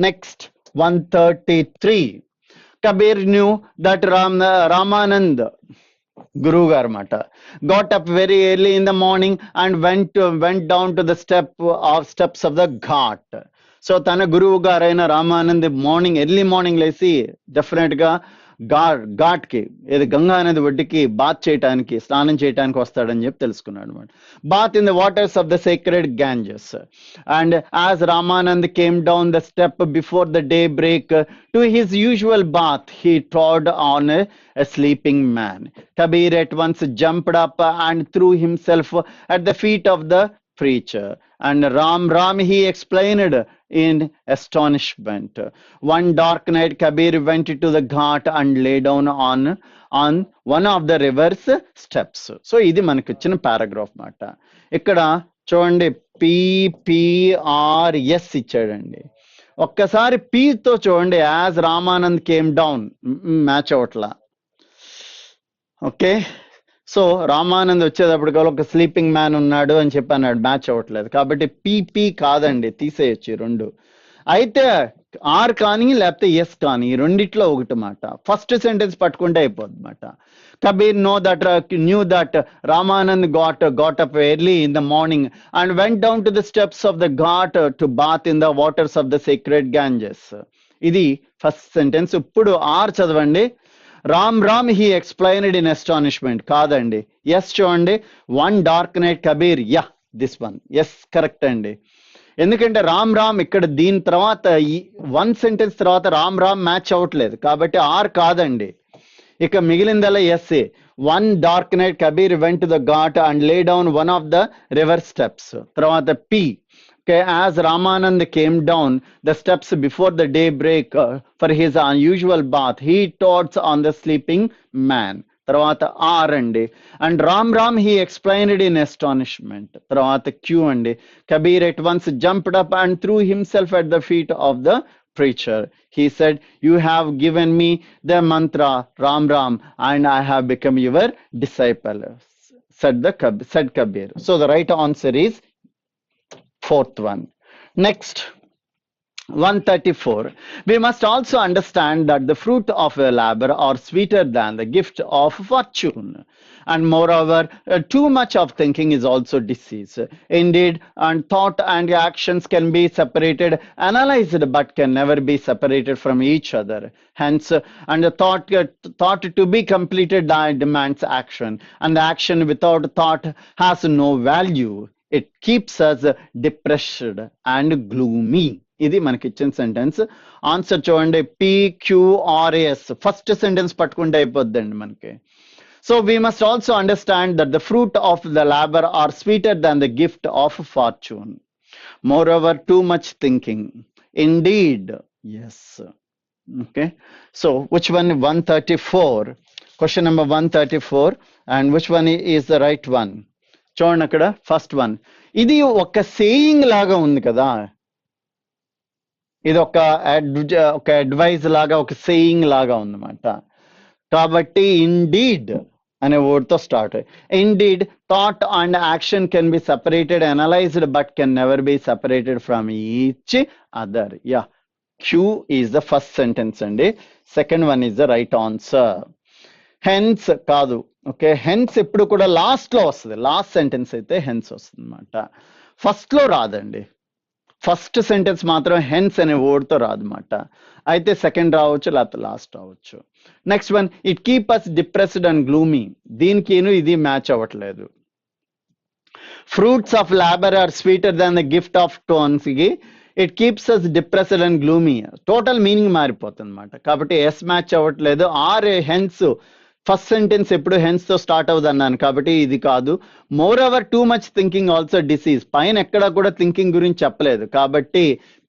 Next 133. Kabir knew that Ramanand, Guru Garmata, got up very early in the morning and went down to the steps of the ghat. So tana Guru Garaina Ramanand morning, early morning lesi definite ga ghat కి ఏది గంగా అనేది ఒడ్డుకి bath చేయటానికి స్నానం చేయటానికి వస్తాడని చెప్పి తెలుసుకున్నాడు అనమాట. Bath in the waters of the sacred Ganges. And as Ramanand came down the step before the daybreak to his usual bath he trod on a sleeping man. Kabir at once jumped up and threw himself at the feet of the preacher. And Ram, he explained in astonishment. One dark night, Kabir went to the ghat and lay down on one of the river's steps. So, ఇది మనకి ఇచ్చిన paragraph మాట. ఇక్కడ చూడండి PPRS ఇచ్చాడండి. ఒక్కసారి Pతో చూడండి, as Ramanand came down, match అవట్లా. ఓకే, సో రామానంద్ వచ్చేటప్పటికల్లా ఒక స్లీపింగ్ మ్యాన్ ఉన్నాడు అని చెప్పి అన్నాడు, మ్యాచ్ అవ్వట్లేదు కాబట్టి PP కాదండి, తీసేయచ్చు రెండు. అయితే ఆర్ కానీ లేకపోతే ఎస్ కానీ ఈ రెండిట్లో ఒకటి మాట. ఫస్ట్ సెంటెన్స్ పట్టుకుంటే అయిపోద్ది మాట. Kabir knew that Ramanand got up early in the morning and went down to the steps of the ghat to bath in the waters of the sacred Ganges. ఇది first sentence. ఇప్పుడు R చదవండి. Ram he explained in astonishment కాదండి, S చూడండి. One dark night Kabir, yeah this one, S correct అండి. ఎందుకంటే రామ్ ఇక్కడ దీని తర్వాత ఈ వన్ సెంటెన్స్ తర్వాత రామ్ మ్యాచ్ అవ్వట్లేదు కాబట్టి ఆర్ కాదండి. ఇక మిగిలిందల్లా SA. One dark night Kabir went to the ghat and lay down one of the river steps. Tarvata P. Okay, as Ramanand came down the steps before the daybreak for his unusual bath, he thoughts on the sleeping man. తర్వాత are అండి and Ram Ram he explained in astonishment. తర్వాత queue అండి Kabir at once jumped up and through himself at the feet of the preacher. He said, you have given me the mantra Ram Ram and I have become your disciple, said Kabir. So the right answer is fourth one. Next, 134. We must also understand that the fruit of a labor are sweeter than the gift of fortune. And moreover, too much of thinking is also disease. Indeed, and thought and actions can be separated, analyzed, but can never be separated from each other. Hence, and the thought to be completed demands action, and the action without thought has no value. It keeps us depressed and gloomy. ఇది మనకి ఇచ్చిన sentence. Answer చూడండి PQRAS. First sentence పట్టుకుంటే అయిపోద్దండి మనకి. So we must also understand that the fruit of the labour are sweeter than the gift of fortune. Moreover too much thinking. Indeed. S. Okay, so which one? 134. Question number 134. And which one is the right one? చూడండి అక్కడ first one. ఇది ఒక saying లాగా ఉంది కదా, ఇది ఒక advise లాగా, ఒక సేయింగ్ లాగా ఉందన్నమాట. కాబట్టి ఇండీడ్ అనే వర్డ్తో start. Indeed thought and action can be separated, analysed, but can never be separated from each other. Yeah, Q is the first sentence అండి. Second one is the right answer. Hence కాదు. Okay, hence ఎప్పుడు కూడా last లో వస్తుంది. Last sentence అయితే hence వస్తుంది అనమాట, first లో రాదండి. ఫస్ట్ సెంటెన్స్ మాత్రం హెన్స్ అనే వర్డ్తో రాదన్నమాట. అయితే సెకండ్ రావచ్చు, లేకపోతే లాస్ట్ రావచ్చు. Next one, it keep us depressed and gloomy. దీనికి ఇది మ్యాచ్ అవ్వట్లేదు. Fruits of labour are sweeter than the gift of tones కి it keeps us depressed and gloomy. Total meaning మారిపోతుంది అనమాట. కాబట్టి ఎస్ మ్యాచ్ అవ్వట్లేదు. ఆర్ హెన్స్ ఫస్ట్ సెంటెన్స్ ఎప్పుడు hence తో స్టార్ట్ అవుతుంది అన్నాను, కాబట్టి ఇది కాదు. Moreover too much thinking also disease. పైన ఎక్కడ కూడా థింకింగ్ గురించి చెప్పలేదు, కాబట్టి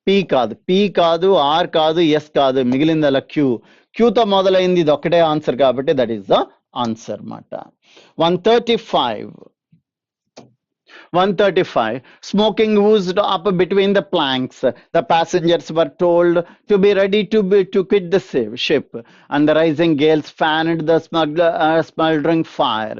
పి కాదు. పి కాదు, ఆర్ కాదు, ఎస్ కాదు. మిగిలిందలా క్యూ. క్యూతో మొదలైంది, ఇది ఒకటే ఆన్సర్, కాబట్టి దట్ ఈస్ ద ఆన్సర్ అన్నమాట. 135. 135. Smoking oozed up between the planks. The passengers were told to be ready to quit the ship, and the rising gales fanned the smoldering fire.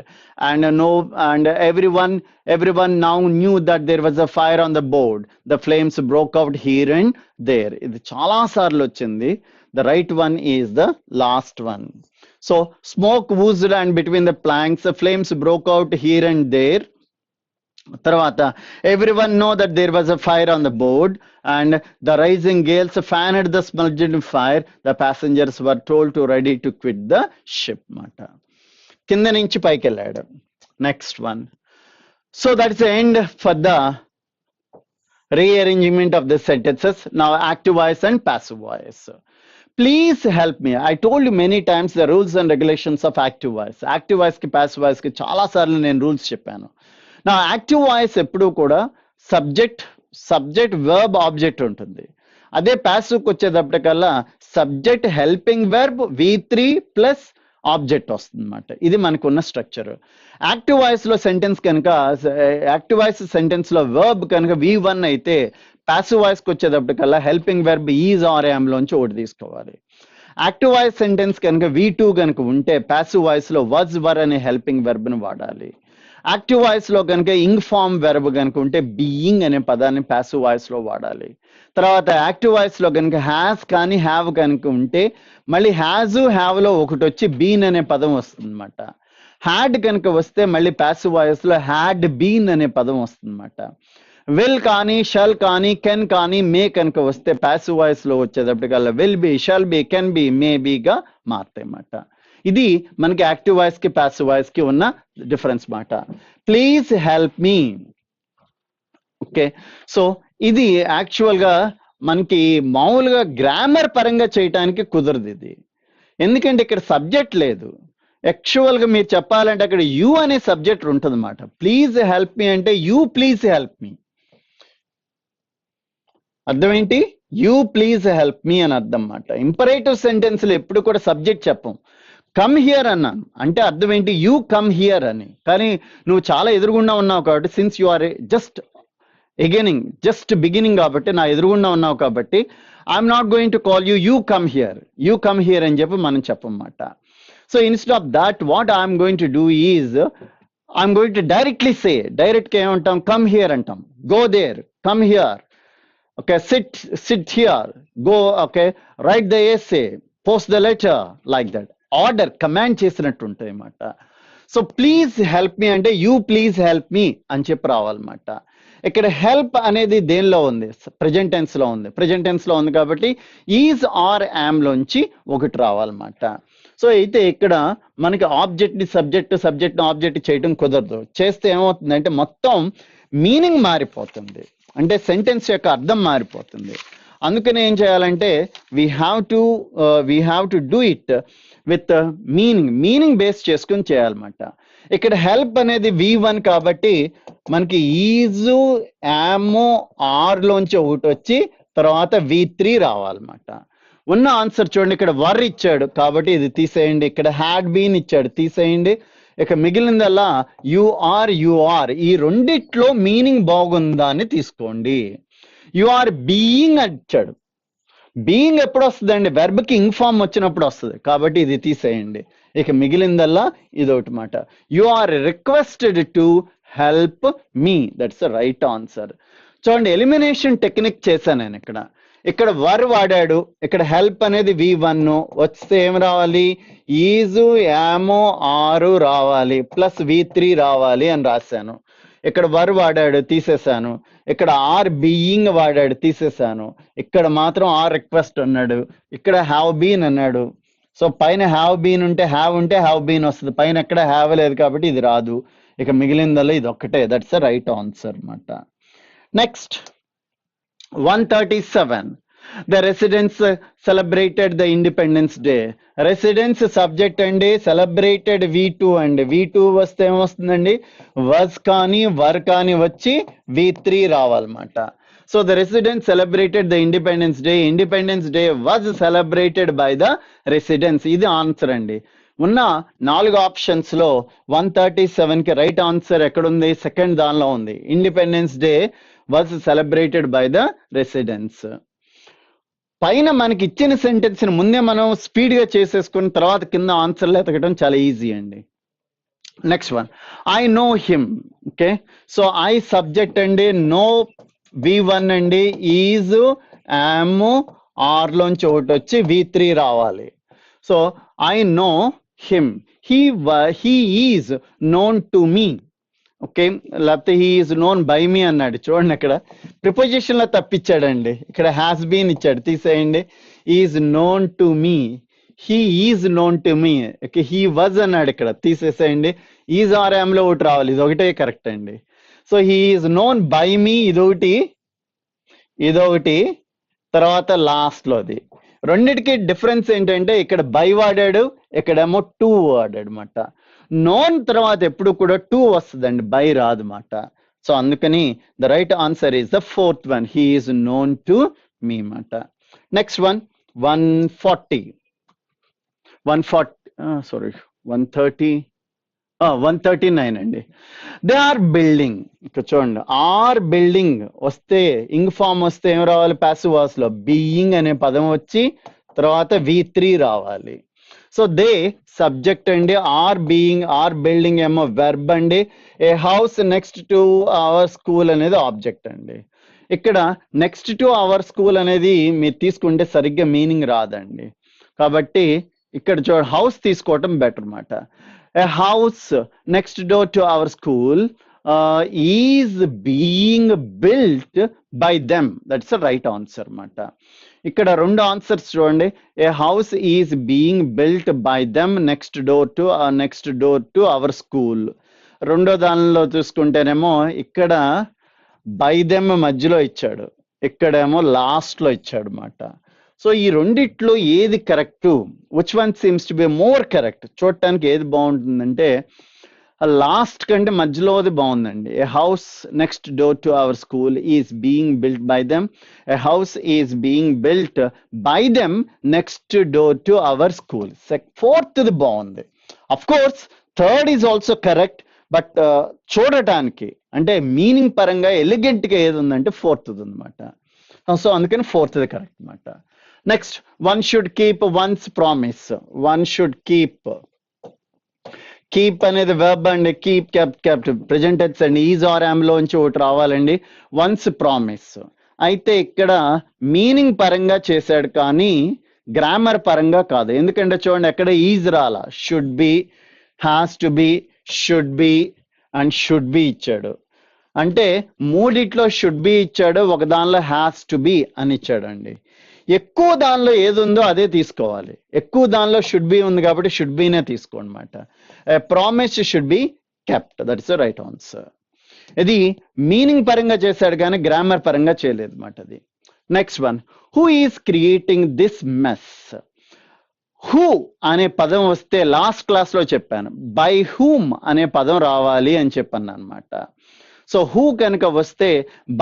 And everyone now knew that there was a fire on the board. The flames broke out here and there. ఇది చాలా సార్లు వచ్చింది. The right one is the last one. So smoke oozed and between the planks, the flames broke out here and there. తర్వాత everyone know that there was a fire on the board and the rising gales fanned the smoldering fire. The passengers were told to ready to quit the ship మాట. కింద నుంచి పైకి వెళ్ళాడు. Next one. So that is the end for the rearrangement of the sentences. Now active voice and passive voice. Please help me. I told you many times the rules and regulations of active voice. Active voice కి passive voice కి చాలా సార్లు నేను rules చెప్పాను. నా active voice ఎప్పుడు కూడా subject verb object ఉంటుంది. అదే ప్యాసివ్కి వచ్చేటప్పటికల్లా subject helping verb V3 plus object వస్తుంది అనమాట. ఇది మనకున్న స్ట్రక్చర్. యాక్టివ్ వాయిస్ లో సెంటెన్స్ కనుక, యాక్టివ్ వాయిస్ సెంటెన్స్ లో వర్బ్ కనుక V1 అయితే, ప్యాసివ్ వాయిస్కి వచ్చేటప్పటికల్లా helping verb is are am లోంచి ఒకటి తీసుకోవాలి. యాక్టివ్ వాయిస్ సెంటెన్స్ కనుక V2 కనుక ఉంటే, ప్యాసివ్ వాయిస్ లో వాజ్ వర్ అనే హెల్పింగ్ వెర్బ్ ని వాడాలి. యాక్టివ్ వాయిస్ లో కనుక ఇంగ్ ఫామ్ వెర్బ్ కనుక ఉంటే బీయింగ్ అనే పదాన్ని ప్యాసివ్ వాయిస్ లో వాడాలి. తర్వాత యాక్టివ్ వాయిస్ లో కనుక హ్యాస్ కానీ హ్యావ్ కనుక ఉంటే మళ్ళీ హ్యాజ్ హ్యావ్ లో ఒకటి వచ్చి బీన్ అనే పదం వస్తుంది అనమాట. హ్యాడ్ కనుక వస్తే మళ్ళీ ప్యాసివ్ వాయిస్ లో హ్యాడ్ బీన్ అనే పదం వస్తుంది అనమాట. విల్ కానీ షల్ కానీ కెన్ కానీ మే కనుక వస్తే ప్యాసివ్ వాయిస్ లో వచ్చేటప్పటికల్లా will be, shall be, can be, may బీగా మారుతాయి అన్నమాట. ఇది మనకి యాక్టివ్ వాయిస్ కి ప్యాసివ్ వాయిస్ కి ఉన్న డిఫరెన్స్ మాట. Please help me. Okay, so ఇది యాక్చువల్ గా మనకి మామూలుగా గ్రామర్ పరంగా చేయటానికి కుదరదు ఇది. ఎందుకంటే ఇక్కడ సబ్జెక్ట్ లేదు. యాక్చువల్ గా మీరు చెప్పాలంటే అక్కడ యూ అనే సబ్జెక్ట్ ఉంటుంది అన్నమాట. ప్లీజ్ హెల్ప్ మీ అంటే యూ ప్లీజ్ హెల్ప్ మీ. అర్థం ఏంటి? యూ ప్లీజ్ హెల్ప్ మీ అని అర్థం అన్నమాట. ఇంపరేటివ్ సెంటెన్స్ లో ఎప్పుడు కూడా సబ్జెక్ట్ చెప్పం. కమ్ హియర్ అన్నాను అంటే అర్థం ఏంటి? యూ కమ్ హియర్ అని. కానీ నువ్వు చాలా ఎదురుగుండా ఉన్నావు కాబట్టి, since you are just beginning కాబట్టి, నా ఎదురుగుండా ఉన్నావు కాబట్టి, I'm not going to call you come here అని చెప్పి మనం చెప్పమాట. So instead of that what I'm going to do is I'm going to directly say, డైరెక్ట్గా ఏమంటాం? కమ్ హియర్ అంటాం. Go there, come here, okay, sit here, go, okay, write the essay, post the letter, like that. Order, command చేసినట్టు ఉంటాయి అన్నమాట. So please help మీ అంటే you please help మీ అని చెప్పి రావాలన్నమాట. ఇక్కడ హెల్ప్ అనేది దేనిలో ఉంది? ప్రెజెంట్ టెన్స్ లో ఉంది. ప్రెజెంట్ టెన్స్ లో ఉంది కాబట్టి ఈజ్ ఆర్ యామ్ లోంచి ఒకటి రావాలన్నమాట. సో అయితే ఇక్కడ మనకి ఆబ్జెక్ట్ ని సబ్జెక్ట్, సబ్జెక్ట్ ని ఆబ్జెక్ట్ చేయడం కుదరదు. చేస్తే ఏమవుతుందంటే మొత్తం మీనింగ్ మారిపోతుంది, అంటే సెంటెన్స్ యొక్క అర్థం మారిపోతుంది. అందుకని ఏం చేయాలంటే we have to do it with meaning base చేసుకుని చేయాలన్నమాట. ఇక్కడ హెల్ప్ అనేది V1 కాబట్టి మనకి ఈజు, యాము, ఆర్ లోంచి ఒకటి వచ్చి తర్వాత V3 రావాలన్నమాట. ఉన్న ఆన్సర్ చూడండి, ఇక్కడ వర్ ఇచ్చాడు కాబట్టి ఇది తీసేయండి. ఇక్కడ హ్యాడ్ బీన్ ఇచ్చాడు, తీసేయండి. ఇక మిగిలిందల్లా యు ఆర్, ఈ రెండిట్లో మీనింగ్ బాగుందా అని తీసుకోండి. యు ఆర్ బీయింగ్ ఇచ్చాడు. బీయింగ్ ఎప్పుడు వస్తుందండి? వెర్బ్కి ఇంగ్ ఫామ్ వచ్చినప్పుడు వస్తుంది కాబట్టి ఇది తీసేయండి. ఇక మిగిలిందల్లా ఇదొకటి మాట. You are requested to help me, that's the right answer. చూడండి, ఎలిమినేషన్ టెక్నిక్ చేశాను నేను. ఇక్కడ వర్ వాడాడు, ఇక్కడ హెల్ప్ అనేది V1 వస్తే ఏం రావాలి? ఈజు, యాము, ఆరు రావాలి, ప్లస్ V3 రావాలి అని రాశాను. ఇక్కడ వర్ వాడాడు, తీసేశాను. ఇక్కడ ఆర్ బీయింగ్ వాడాడు, తీసేశాను. ఇక్కడ మాత్రం ఆర్ రిక్వెస్ట్ అన్నాడు, ఇక్కడ హ్యావ్ బీన్ అన్నాడు. సో పైన హ్యావ్ బీన్ ఉంటే హ్యావ్ బీన్ వస్తుంది, పైన ఎక్కడ హ్యావ్ లేదు కాబట్టి ఇది రాదు. ఇక మిగిలిందల్లా ఇది ఒక్కటే, దట్స్ ద రైట్ ఆన్సర్ అన్నమాట. Next 137. The residents celebrated the Independence Day. Residents subject అండి, celebrated V2 అండి. V2 వస్తే ఏమొస్తుందండి? was కానీ were కానీ వచ్చి V3 రావాలన్నమాట. So the residents celebrated the Independence Day. Independence Day was celebrated by the residents. ఇది answer అండి. ఉన్న 4 ఆప్షన్స్ లో 137 కి రైట్ ఆన్సర్ ఎక్కడుంది? సెకండ్ దానిలో ఉంది. Independence day was celebrated by the residents. పైన మనకి ఇచ్చిన సెంటెన్స్ ని ముందే మనం స్పీడ్ గా చేసేసుకున్న తర్వాత కింద ఆన్సర్లు ఎతకడం చాలా ఈజీ అండి. Next one, I know him. Okay, so I subject అండి, నో V1 అండి, ఈజ్, యామ్, ఆర్ లోంచి ఒకటి వచ్చి V3 రావాలి. So I know him, he is known to me. Okay, లేకపోతే హీ ఈజ్ నోన్ బై మీ అన్నాడు. చూడండి, అక్కడ ప్రిపోజిషన్ లో తప్పించాడండి. ఇక్కడ హ్యాస్ బీన్ ఇచ్చాడు, తీసేయండి. Is known to me, he is known to me. Okay, he was అన్నాడు, ఇక్కడ తీసేసేయండి. ఈజ్ ఆర్ యామ్ లో ఒకటి రావాలి, ఇది ఒకటే కరెక్ట్ అండి. So he is known by me, ఇదొకటి, తర్వాత లాస్ట్ లోది. రెండిటికి డిఫరెన్స్ ఏంటంటే ఇక్కడ బై వాడాడు, ఇక్కడేమో టు వాడాడు అన్నమాట. నోన్ తర్వాత ఎప్పుడు కూడా 2 వస్తుందండి, బై రాదు మాట. సో అందుకని the right answer is the 4th one, he is known to me మాట. నెక్స్ట్ వన్ 139 అండి. They are building. ఇక్కడ చూడండి, ఆర్ బిల్డింగ్ వస్తే ఇంగ్ ఫామ్ వస్తే ఏం రావాలి? ప్యాసివ్ వాయిస్ లో బీయింగ్ అనే పదం వచ్చి తర్వాత V3 రావాలి. సో దే సబ్జెక్ట్ అండి, ఆర్ బిల్డింగ్ ఏమో వెర్బ్ అండి. A house next to our school అనేది ఆబ్జెక్ట్ అండి. ఇక్కడ నెక్స్ట్ టు అవర్ స్కూల్ అనేది మీరు తీసుకుంటే సరిగ్గా మీనింగ్ రాదండి. కాబట్టి ఇక్కడ చూడ హౌస్ తీసుకోవటం బెటర్ అన్నమాట. A house next door to our school is being built by them, that's the right answer అన్నమాట. ఇక్కడ 2 ఆన్సర్స్ చూడండి. A house is being built by them next door to our school. రెండో దానిలో చూసుకుంటేనేమో ఇక్కడ by them మధ్యలో ఇచ్చాడు, ఇక్కడేమో last లో ఇచ్చాడు అన్నమాట. సో ఈ రెండిట్లో ఏది correct, which one seems to be more correct? చూడటానికి ఏది బాగుంటుందంటే లాస్ట్ కంటే మధ్యలోది బాగుందండి. A house next door to our school is being built by them. A house is being built by them next door to our school. ఫోర్త్ది బాగుంది. Of course third is also correct, but చూడటానికి అంటే meaning పరంగా ఎలిగెంట్గా ఏది ఉందంటే ఫోర్త్ది అనమాట. So అందుకని ఫోర్త్ది correct అనమాట. Next, one should keep once promise. One should keep అనేది వెర్బ్ అండి. కీప్ కెప్ట్ ప్రెజెంట్ టెన్స్ అండి. ఈజ్ ఆర్ యామ్ లోంచి ఒకటి రావాలండి. వన్స్ ప్రామిస్ అయితే ఇక్కడ మీనింగ్ పరంగా చేశాడు కానీ గ్రామర్ పరంగా కాదు. ఎందుకంటే చూడండి ఎక్కడ ఈజ్ రాలా, should be, has to B, should be and should be ఇచ్చాడు. అంటే మూడిట్లో షుడ్ బి ఇచ్చాడు, ఒక దానిలో హ్యాస్ టు బి అని ఇచ్చాడండి. ఎక్కువ దానిలో ఏది ఉందో అదే తీసుకోవాలి. ఎక్కువ దానిలో షుడ్ బి ఉంది కాబట్టి షుడ్ బినే తీసుకోనమాట. Promise should be kept, that is the right answer. ఇది మీనింగ్ పరంగా చేశాడు కానీ గ్రామర్ పరంగా చేయలేదు అన్నమాట అది. Next one, who is creating this mess. Who అనే పదం వస్తే లాస్ట్ క్లాస్ లో చెప్పాను బై హూమ్ అనే పదం రావాలి అని చెప్పాను అనమాట. సో హూ కనుక వస్తే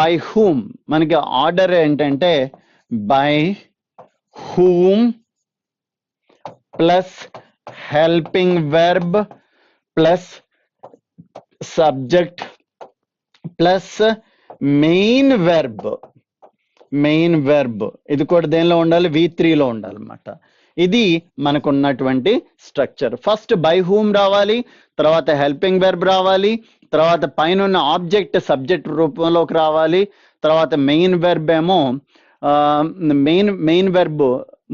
బై హూమ్, మనకి ఆర్డర్ ఏంటంటే by whom plus helping verb plus subject plus main verb. Main verb ఇది కూడా దేనిలో ఉండాలి? V3లో ఉండాలన్నమాట. ఇది మనకు ఉన్నటువంటి స్ట్రక్చర్. ఫస్ట్ బై హూమ్ రావాలి, తర్వాత హెల్పింగ్ వెర్బ్ రావాలి, తర్వాత పైన ఉన్న ఆబ్జెక్ట్ సబ్జెక్ట్ రూపంలోకి రావాలి, తర్వాత మెయిన్ వెర్బ్ ఏమో మెయిన్ వెర్బ్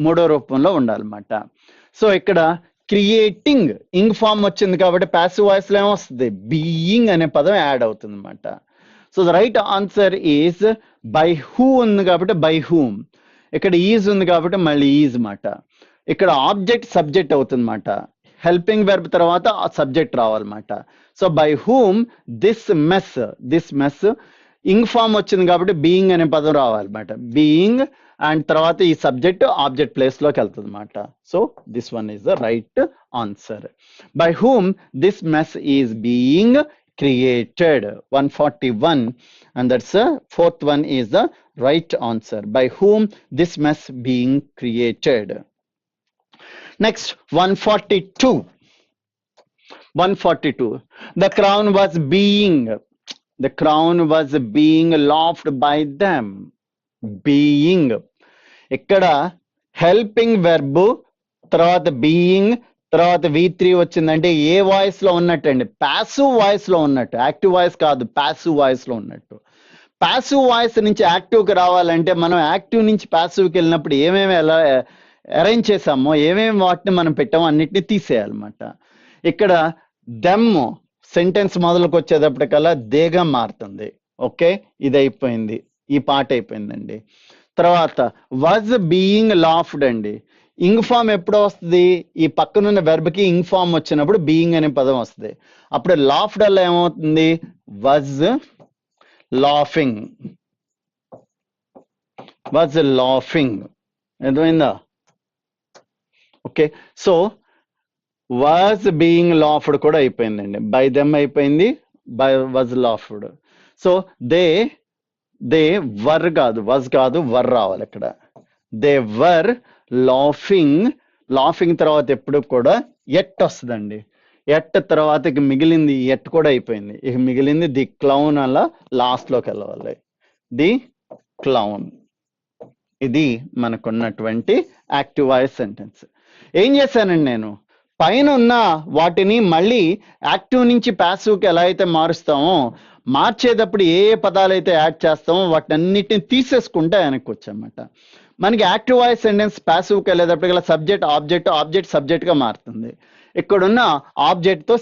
మూడో రూపంలో ఉండాలన్నమాట. సో ఇక్కడ క్రియేటింగ్ ఇంగ్ ఫామ్ వచ్చింది కాబట్టి ప్యాసివ్ వాయిస్ లో ఏమొస్తుంది? బీయింగ్ అనే పదం యాడ్ అవుతుంది అనమాట. So the right answer is by who ఉంది కాబట్టి బై హూమ్, ఇక్కడ ఈజ్ ఉంది కాబట్టి మళ్ళీ ఈజ్ మాట. ఇక్కడ ఆబ్జెక్ట్ సబ్జెక్ట్ అవుతుంది అనమాట. హెల్పింగ్ వెర్బ్ తర్వాత ఆ సబ్జెక్ట్ రావాలన్నమాట. So by whom this mess ing form వచ్చింది కాబట్టి బీయింగ్ అనే పదం రావాలన్నమాట. బీయింగ్ అండ్ తర్వాత ఈ సబ్జెక్ట్ ఆబ్జెక్ట్ ప్లేస్ లోకి వెళ్తుంది అనమాట. So this one is the right answer. By whom this mess is being created. 141, and that's the fourth one is the right answer. By whom this mess being created. Next, 142. 142. The crown was being laughed by them. Being. ఇక్కడ helping verb తర్వాత being తర్వాత V3 వచ్చిందంటే ఏ voice లో ఉన్నట్టు అండి? Passive voice లో ఉన్నట్టు. Active voice కాదు, ప్యాసివ్ వాయిస్ లో ఉన్నట్టు. ప్యాసివ్ వాయిస్ నుంచి యాక్టివ్కి రావాలంటే మనం యాక్టివ్ నుంచి ప్యాసివ్కి వెళ్ళినప్పుడు ఏమేమి ఎలా అరేంజ్ చేసామో, ఏమేమి వాటిని మనం పెట్టామో అన్నిటిని తీసేయాలన్నమాట. ఇక్కడ దెమ్ సెంటెన్స్ మొదలుకు వచ్చేటప్పటికల్లా దేగా మారుతుంది. ఓకే, ఇది అయిపోయింది, ఈ పార్ట్ అయిపోయిందండి. తర్వాత వాజ్ బీయింగ్ లాఫ్డ్ అండి. ఇంగ్ ఫామ్ ఎప్పుడు వస్తుంది? ఈ పక్కనున్న వెర్బ్కి ఇంగ్ ఫామ్ వచ్చినప్పుడు బీయింగ్ అనే పదం వస్తుంది. అప్పుడు లాఫ్డ్ అలా ఏమవుతుంది? Was laughing. Was laughing. అర్థమైందా? Okay, so was being laughed కూడా అయిపోయిందండి. బై దెమ్ అయిపోయింది, by was laughed. So they were కాదు, వాజ్ కాదు, వర్ రావాలి ఇక్కడ. దే వర్ లాఫింగ్ తర్వాత ఎప్పుడు కూడా ఎట్ వస్తుందండి. ఎట్ తర్వాత ఇక మిగిలింది ఎట్ కూడా అయిపోయింది. ఇక మిగిలింది ది క్లౌన్ అలా లాస్ట్ లోకి వెళ్ళవాలి. The clown. ఇది మనకున్నటువంటి యాక్టివ్ వాయిస్ సెంటెన్స్. ఏం చేశానండి నేను? పైన ఉన్న వాటిని మళ్ళీ యాక్టివ్ నుంచి ప్యాసివ్కి ఎలా అయితే మారుస్తామో, మార్చేటప్పుడు ఏ పదాలు అయితే యాడ్ చేస్తామో వాటినన్నిటిని తీసేసుకుంటే వెనక్కి వచ్చామన్నమాట. మనకి యాక్టివ్ వాయిస్ సెంటెన్స్ ప్యాసివ్కి వెళ్ళేటప్పటికల్లా సబ్జెక్ట్ ఆబ్జెక్ట్ సబ్జెక్ట్ గా మారుతుంది. ఇక్కడున్న ఆబ్జెక్ట్ తో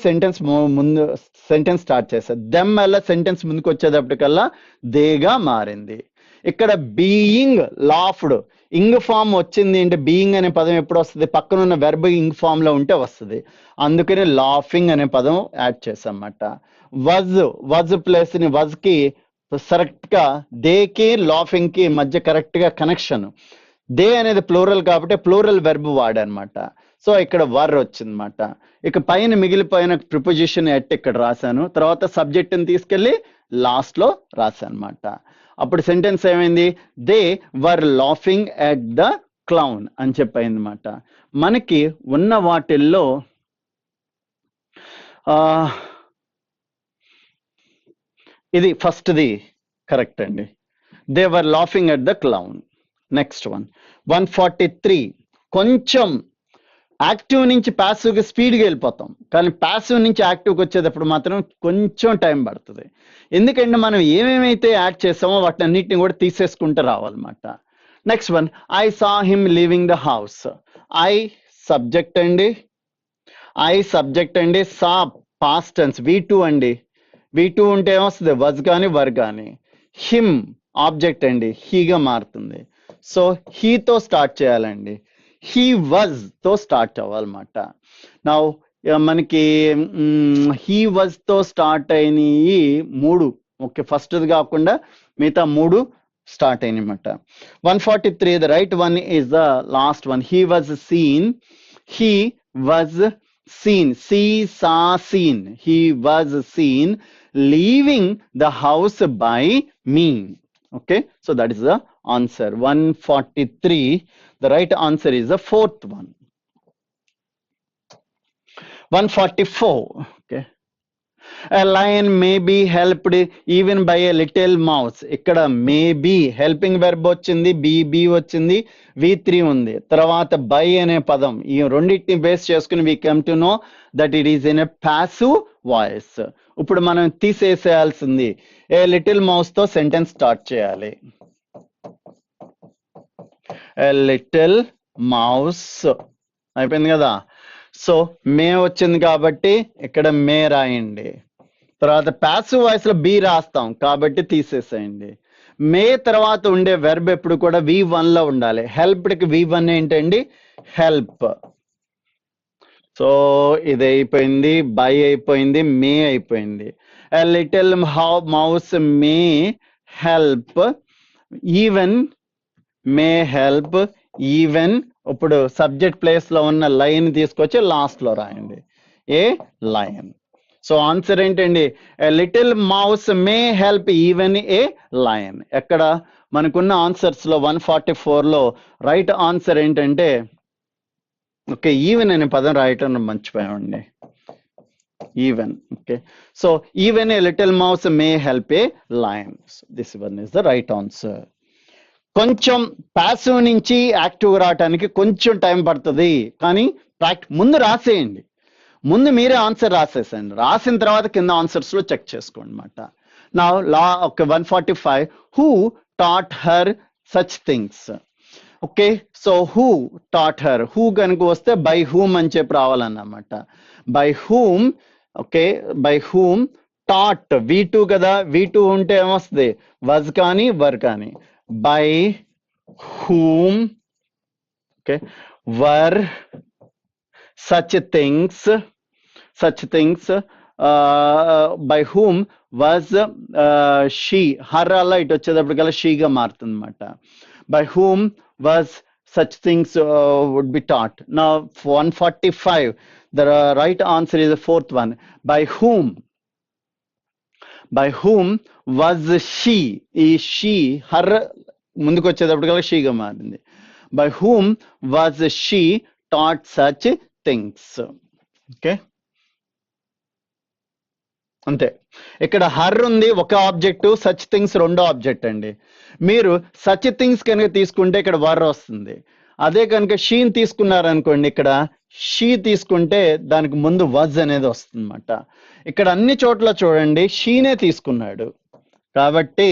సెంటెన్స్ స్టార్ట్ చేస్తారు. దెమ్ వల్ల సెంటెన్స్ ముందుకు వచ్చేటప్పటికల్లా దేగా మారింది. ఇక్కడ బీయింగ్ లాఫ్డ్ ఇంగ్ ఫామ్ వచ్చింది అంటే బీయింగ్ అనే పదం ఎప్పుడు వస్తుంది? పక్కనున్న వెర్బ్ ఇంగ్ ఫామ్ లో ఉంటే వస్తుంది. అందుకని లాఫింగ్ అనే పదం యాడ్ చేసామన్నమాట. వజ్ ప్లేస్ ని వజ్ కి కరెక్ట్ గా దేకి లాఫింగ్ కి మధ్య కరెక్ట్ గా కనెక్షన్. దే అనేది ప్లూరల్ కాబట్టి ప్లూరల్ వెర్బ్ వాడనమాట. సో ఇక్కడ వర్ వచ్చిందన్నమాట. ఇక పైన మిగిలిపోయిన ప్రిపోజిషన్ ఎట్ ఇక్కడ రాశాను, తర్వాత సబ్జెక్ట్ని తీసుకెళ్ళి లాస్ట్ లో రాశాను అనమాట. అప్పుడు సెంటెన్స్ ఏమైంది, they were laughing at the clown అని చెప్పయింది అనమాట. మనకి ఉన్న వాటిల్లో ఇది ఫస్ట్ది కరెక్ట్ అండి, they were laughing at the clown. Next one 143. కొంచెం యాక్టివ్ నుంచి ప్యాసివ్కి స్పీడ్గా వెళ్ళిపోతాం, కానీ ప్యాసివ్ నుంచి యాక్టివ్కి వచ్చేటప్పుడు మాత్రం కొంచెం టైం పడుతుంది. ఎందుకంటే మనం ఏమేమైతే యాడ్ చేసామో వాటిని అన్నిటిని కూడా తీసేసుకుంటూ రావాలన్నమాట. Next one, I saw him leaving the house. I subject అండి, సా పాస్ట్ టెన్స్ V2 అండి. V2 ఉంటే ఏమొస్తుంది, వజ్ కానీ వర్ కానీ. హిమ్ ఆబ్జెక్ట్ అండి, హీగా మారుతుంది. సో హీతో స్టార్ట్ చేయాలండి, హీ వజ్ తో స్టార్ట్ అవ్వాలన్నమాట. నా మనకి హీ వజ్ తో స్టార్ట్ అయినవి 3, ఓకే, ఫస్ట్ది కాకుండా మిగతా 3 స్టార్ట్ అయినమాట. 143, the right one is the last one. He was seen, he was seen, he was seen leaving the house by me. Okay, so that is the answer. 143, the right answer is the fourth one. 144, okay, a lion may be helped even by a little mouse. ఇక్కడ may be helping verb వచ్చింది, be వచ్చింది, V3 ఉంది, తర్వాత by అనే పదం. ఈ రెండింటిని base చేసుకుని we come to know that it is in a passive voice. ఇప్పుడు మనం తీసేసేయాల్సింది ఏ లిటిల్ మౌస్ తో సెంటెన్స్ స్టార్ట్ చేయాలి. ఏ లిటిల్ మౌస్ అయిపోయింది కదా. సో మే వచ్చింది కాబట్టి ఇక్కడ మే రాయండి. తర్వాత ప్యాసివ్ వాయిస్ లో బి రాస్తాం కాబట్టి తీసేసేయండి. మే తర్వాత ఉండే వెర్బ్ ఎప్పుడు కూడా V1 లో ఉండాలి. హెల్ప్డ్కి V1 ఏంటండి, హెల్ప్. సో ఇది అయిపోయింది, బై అయిపోయింది, మే అయిపోయింది. ఎ little mouse may help, even మే హెల్ప్, ఈవెన్. ఇప్పుడు సబ్జెక్ట్ ప్లేస్ లో ఉన్న లైన్ తీసుకొచ్చి లాస్ట్ లో రాయండి, ఏ లయన్. సో ఆన్సర్ ఏంటండి, a little mouse may help even a lion. ఎక్కడ మనకున్న ఆన్సర్స్ లో 144 లో రైట్ ఆన్సర్ ఏంటంటే, ఓకే, ఈవెన్ అనే పదం రాయటం మర్చిపోయామండి, even. Okay, so even a little mouse may help a lion. This one is the right answer. కొంచెం ప్యాసివ్ నుంచి యాక్టివ్ రావడానికి కొంచెం టైం పడుతుంది, కానీ ముందు రాసేయండి, ముందు మీరే ఆన్సర్ రాసేసండి, రాసిన తర్వాత కింద ఆన్సర్స్ లో చెక్ చేసుకోండి అనమాట. నా లా okay 145, who taught her such things. Okay, so who taught her, who కనుక వస్తే బై హూమ్ అని చెప్పి రావాలన్నమాట. By whom, okay, by whom. Taught V2 కదా, V2 ఉంటే ఏమొస్తుంది, వజ్ కానీ వర్ కానీ. by whom, okay, were such things, by whom was she, her అలా ఇటు వచ్చేటప్పటికల్లా షీగా మారుతుంది అనమాట. by whom was such things would be taught. Now 145, the right answer is the fourth one. By whom was she, ఈ she her ముందుకు వచ్చేటప్పటికల్లా షీగా మారింది. By whom was she taught such things. Okay, అంతే. ఇక్కడ హర్ ఉంది ఒక object, such things రెండో ఆబ్జెక్ట్ అండి. మీరు సచ్ థింగ్స్ కనుక తీసుకుంటే ఇక్కడ వర్ వస్తుంది. అదే కనుక షీని తీసుకున్నారనుకోండి, ఇక్కడ షీ తీసుకుంటే దానికి ముందు వజ్ అనేది వస్తుంది అనమాట. ఇక్కడ అన్ని చోట్ల చూడండి షీనే తీసుకున్నాడు, కాబట్టి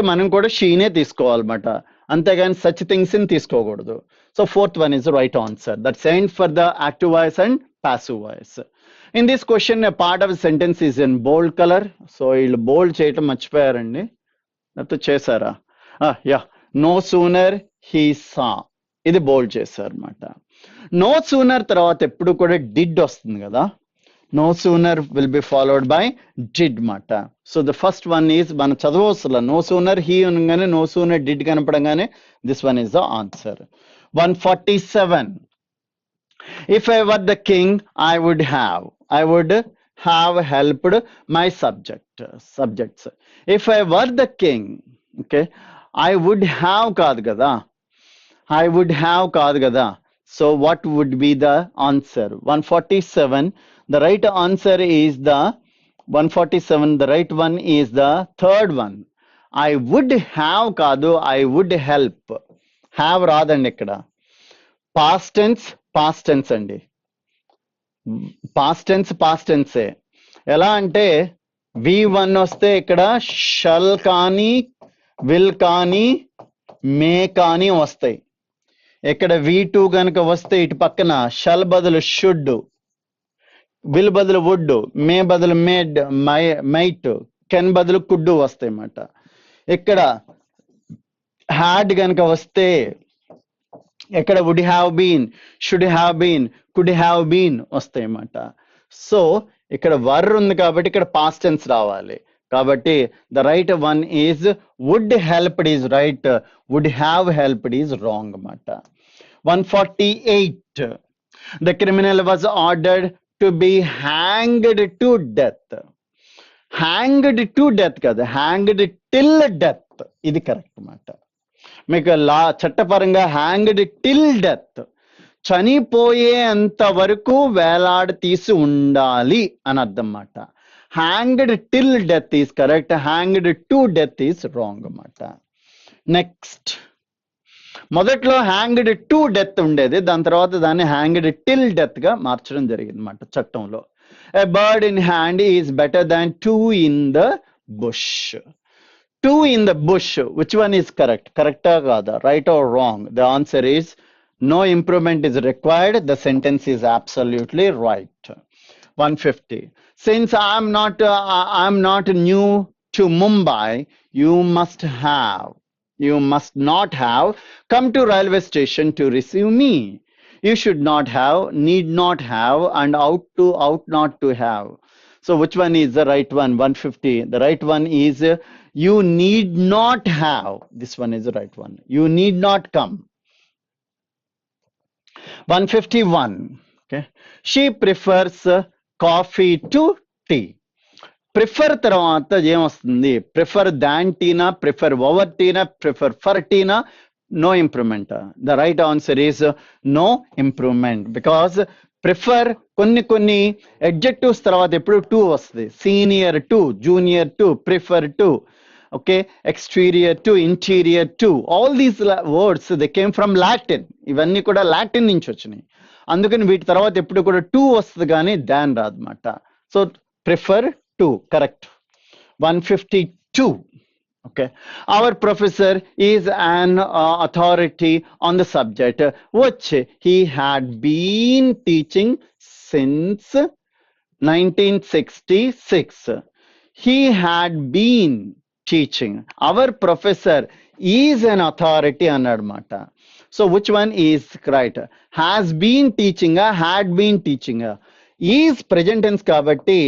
మనం కూడా షీనే తీసుకోవాలన్నమాట, అంతేగాని సచ్ థింగ్స్ ని తీసుకోకూడదు. So fourth one is right answer. That's end for the active voice and passive voice. In this question part of sentence is in bold colour. So వీళ్ళు బోల్డ్ చేయటం మర్చిపోయారండి, లేకపోతే చేశారా? Yeah, no sooner he saw, ఇది bold చేశారు అనమాట. No sooner తర్వాత ఎప్పుడు కూడా డిడ్ వస్తుంది కదా. no sooner will be followed by did మాట. So the first one is మన చదవసల no sooner he అనగానే no sooner did కనపడగానే this one is the answer. 147. If I were the king, I would have helped my subjects. If I were the king, okay, I would have కాదు కదా, I would have కాదు కదా. So what would be the answer? 147. The right answer is the 147. The right one is the third one. I would have కాదు, I would help. Have రాదండి ఇక్కడ. Past tense అండి. past tense ఎలా అంటే V1 వస్తే ఇక్కడ shall కానీ will కానీ may కానీ వస్తాయి. ఇక్కడ V2 గనుక వస్తే ఇటు పక్కన షల్ బదులు షుడ్, విల్ బదులు వుడ్, మే బదులు మేడ్, మైట్, కెన్ బదులు కుడ్ వస్తాయి అన్నమాట. ఇక్కడ హ్యాడ్ గనుక వస్తే ఇక్కడ would have been, should have been, could have been వస్తాయి అన్నమాట. సో ఇక్కడ వర్ ఉంది కాబట్టి ఇక్కడ పాస్ట్ టెన్స్ రావాలి. కాబట్టి the right one is would helped is right, would have helped is wrong అన్నమాట. 148. The criminal was ordered to be hanged to death. Hanged to death కదా, hanged till death. ఇది correct అన్నమాట. మీకు చట్టపరంగా hanged till death, చనిపోయేంత వరకు వేలాడి తీసి ఉండాలి అని అర్థం అన్నమాట. hanged till death is correct, hanged to death is wrong అన్నమాట. నెక్స్ట్, మొదట్లో హ్యాంగ్డ్ టు డెత్ ఉండేది, దాని తర్వాత దాన్ని హ్యాంగ్డ్ టిల్ డెత్ గా మార్చడం జరిగింది అన్నమాట చట్టంలో. A bird in hand is better than two in the bush. Two in the bush, which one is correct? కరెక్టా కాదా, right are wrong? The answer is no improvement is required. The sentence is absolutely right. 150. Since I'm not new to Mumbai, you must not have come to railway station to receive me. You should not have, need not have, and ought not to have. So which one is the right one? 150. The right one is you need not have. This one is the right one. You need not come. 151. Okay. She prefers coffee to tea. Prefer తర్వాత ఏమొస్తుంది? Prefer than టీనా, prefer over టీనా, prefer for టీనా? No improvement. The right answer is no improvement. Because prefer కొన్ని adjectives తర్వాత ఎప్పుడు to వస్తుంది. Senior to, junior to, prefer to, okay, exterior to, interior to, all these words they came from Latin. ఇవన్నీ కూడా Latin నుంచి వచ్చినాయి. అందుకని వీటి తర్వాత ఎప్పుడు కూడా టు వస్తుంది కానీ దాన్ రాదన్నమాట. So prefer to, correct. 152. Okay, our professor is an authority on the subject which he had been teaching since 1966. He had been teaching. Our professor is an authority అన్నమాట. So which one is right? Has been teaching, had been teaching. Is present tense కాబట్టి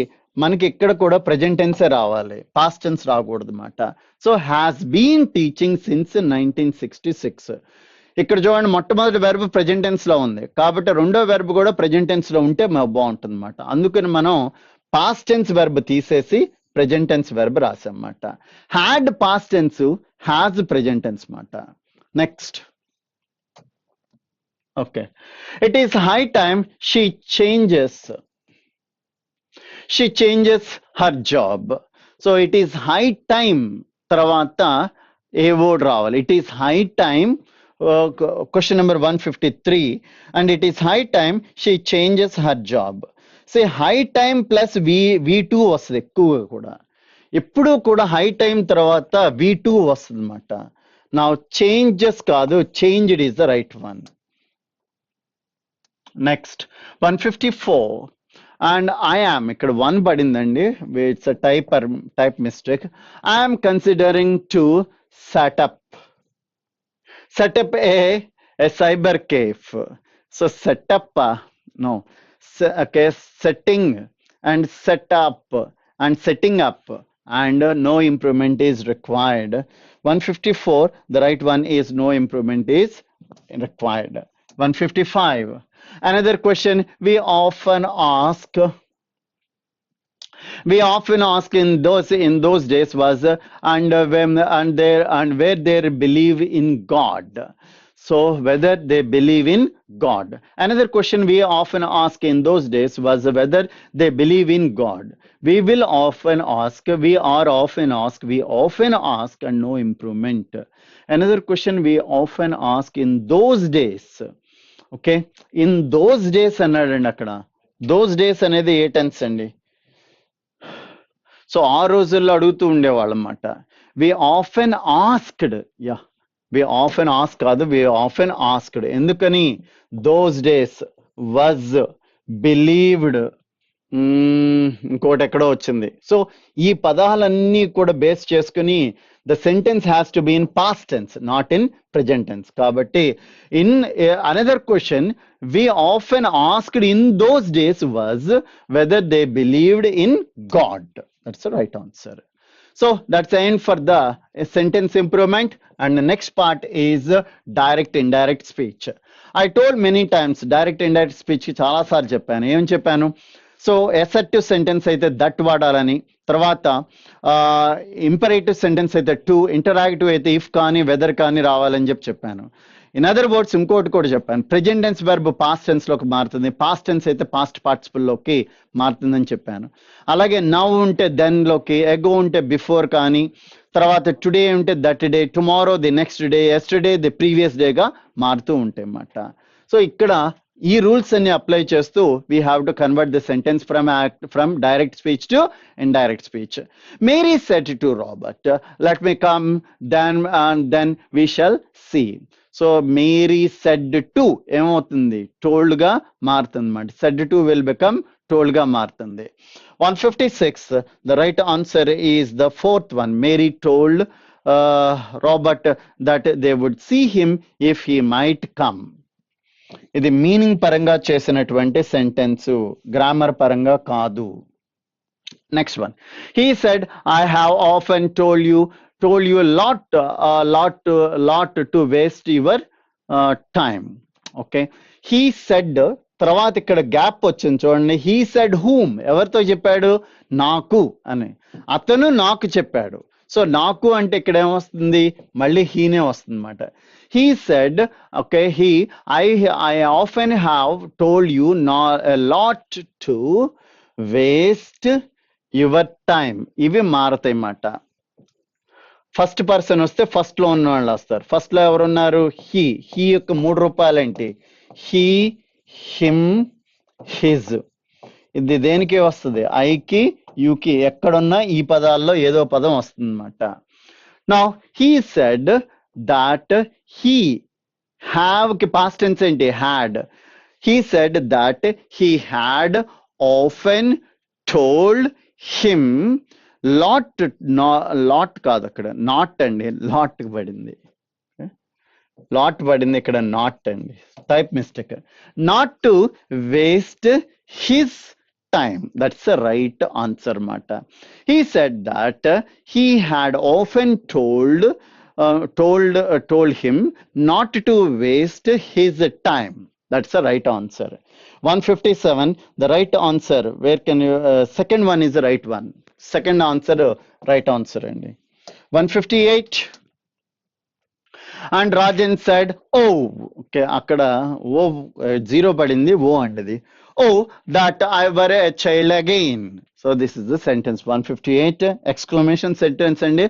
మనకి ఇక్కడ కూడా present టెన్సే రావాలి, past tense రాకూడదు అన్నమాట. So has been teaching since 1966. ఇక్కడ చూడండి, మొట్టమొదటి వెర్బ్ ప్రెజెంట్ టెన్స్ లో ఉంది కాబట్టి రెండో వెర్బ్ కూడా ప్రెజెంట్ టెన్స్ లో ఉంటే బాగుంటుంది అన్నమాట. అందుకని మనం పాస్ట్ టెన్స్ వెర్బ్ తీసేసి ప్రెజెంట్ టెన్స్ వెర్బ్ రాసామన్నమాట. Had past tense, has present tense అన్నమాట. Next, okay, it is high time she changes her job. So it is high time తర్వాత ఏ వర్డ్ రావాలి? It is high time, question number 153, and it is high time she changes her job. Say high time plus V2 వస్తుంది ఎక్కువగా కూడా. ఎప్పుడు కూడా high time తర్వాత V2 వస్తుంది అన్నమాట. నా చేంజెస్ కాదు, changed is the right one. Next 154. And I am, ఇక్కడ 1 పడిందండి, it's type mistake. I'm considering to set up a cyber cafe. So set up no, okay, setting and set up and setting up, and no improvement is required. 154, the right one is no improvement is required. 155, another question we often ask in those days was and where they believe in God. So whether they believe in God. Another question we often ask in those days was whether they believe in God. We often ask, and no improvement. Another question we often ask in those days. Okay, in those days అన్నాడండి అక్కడ. those days అనేది ఏ tense అండి? So ఆ రోజుల్లో అడుగుతూ ఉండేవాళ్ళు అన్నమాట. We often asked, yeah we often ask కాదు, వి ఆఫెన్ ఆస్క్డ్. ఎందుకని? Those days was believed. ఇంకోటి ఎక్కడో వచ్చింది. సో ఈ పదాలన్నీ కూడా బేస్ చేసుకుని the sentence has to be in past tense, not in present tense. కాబట్టి in another question we often asked in those days was whether they believed in God. That's the right answer. So that's the end for the sentence improvement. And the next part is direct indirect speech. I told many times direct indirect speech చాలా సార్లు చెప్పాను. ఏం చెప్పాను? So assertive sentence అయితే that వాడాలని, తర్వాత imperative sentence అయితే to, interactive అయితే ఇఫ్ కానీ వెదర్ కానీ రావాలని చెప్పాను. ఇన్ అదర్ వర్డ్స్ ఇంకోటి కూడా చెప్పాను, present tense verb past tense లోకి మారుతుంది, పాస్ట్ టెన్స్ అయితే పాస్ట్ పార్టిసిపుల్ లోకి మారుతుందని చెప్పాను. అలాగే నౌ ఉంటే దెన్ లోకి, ఎగో ఉంటే బిఫోర్ కానీ, తర్వాత టుడే ఉంటే that day, tomorrow the next day, yesterday the previous డేగా మారుతూ ఉంటాయి అన్నమాట. సో ఇక్కడ ఈ రూల్స్ అన్ని అప్లై చేస్తూ we have to convert the sentence from direct speech to indirect speech. Mary said to Robert, let me come then we shall see. So Mary said to ఏమవుతుంది? Told గా మారుతుంది అన్నమాట. Said to will become told గా మారుతుంది. 156, the right answer is the fourth one. Mary told Robert that they would see him if he might come. ఇది meaning పరంగా చేసినటువంటి sentence, grammar పరంగా కాదు. Next one, he said I have often told you lot to waste your time. Okay, he said, తర్వాత ఇక్కడ gap వచ్చింది చూడండి. he said whom, ఎవరితో చెప్పాడు? నాకు అని. అతను నాకు చెప్పాడు. సో నాకు అంటే ఇక్కడ ఏమొస్తుంది? మళ్ళీ హీనే వస్తుంది అన్నమాట. he said, okay, I often have told you a lot to waste your time. ఇవి మారతాయి అన్నమాట. ఫస్ట్ పర్సన్ వస్తే ఫస్ట్ లో ఉన్న వాళ్ళు వస్తారు. ఫస్ట్ లో ఎవరున్నారు? హీ యొక్క 3 రూపాయలు ఏంటి? He, him, his. ఇది దేనికి వస్తుంది? ఐకి, యూకి. ఎక్కడున్నా ఈ పదాల్లో ఏదో పదం వస్తుంది అన్నమాట. Now he said that he, have కి past tense ఏంటి? had. he said that he had often told him lot కాదు అక్కడ, నాట్ అండి, లాట్ పడింది. లాట్ పడింది ఇక్కడ, నాట్ అండి, type mistake. Not to waste his time. That's the right answer mata. He said that he had often told him not to waste his time. That's the right answer. 157, the right answer. Where can you second one is the right one. Second answer right answer andi. 158, and Rajan said, oh, okay, akkada oh zero padindi, oh andadi. Oh, that I were a child again. So this is the sentence. 158 exclamation sentence and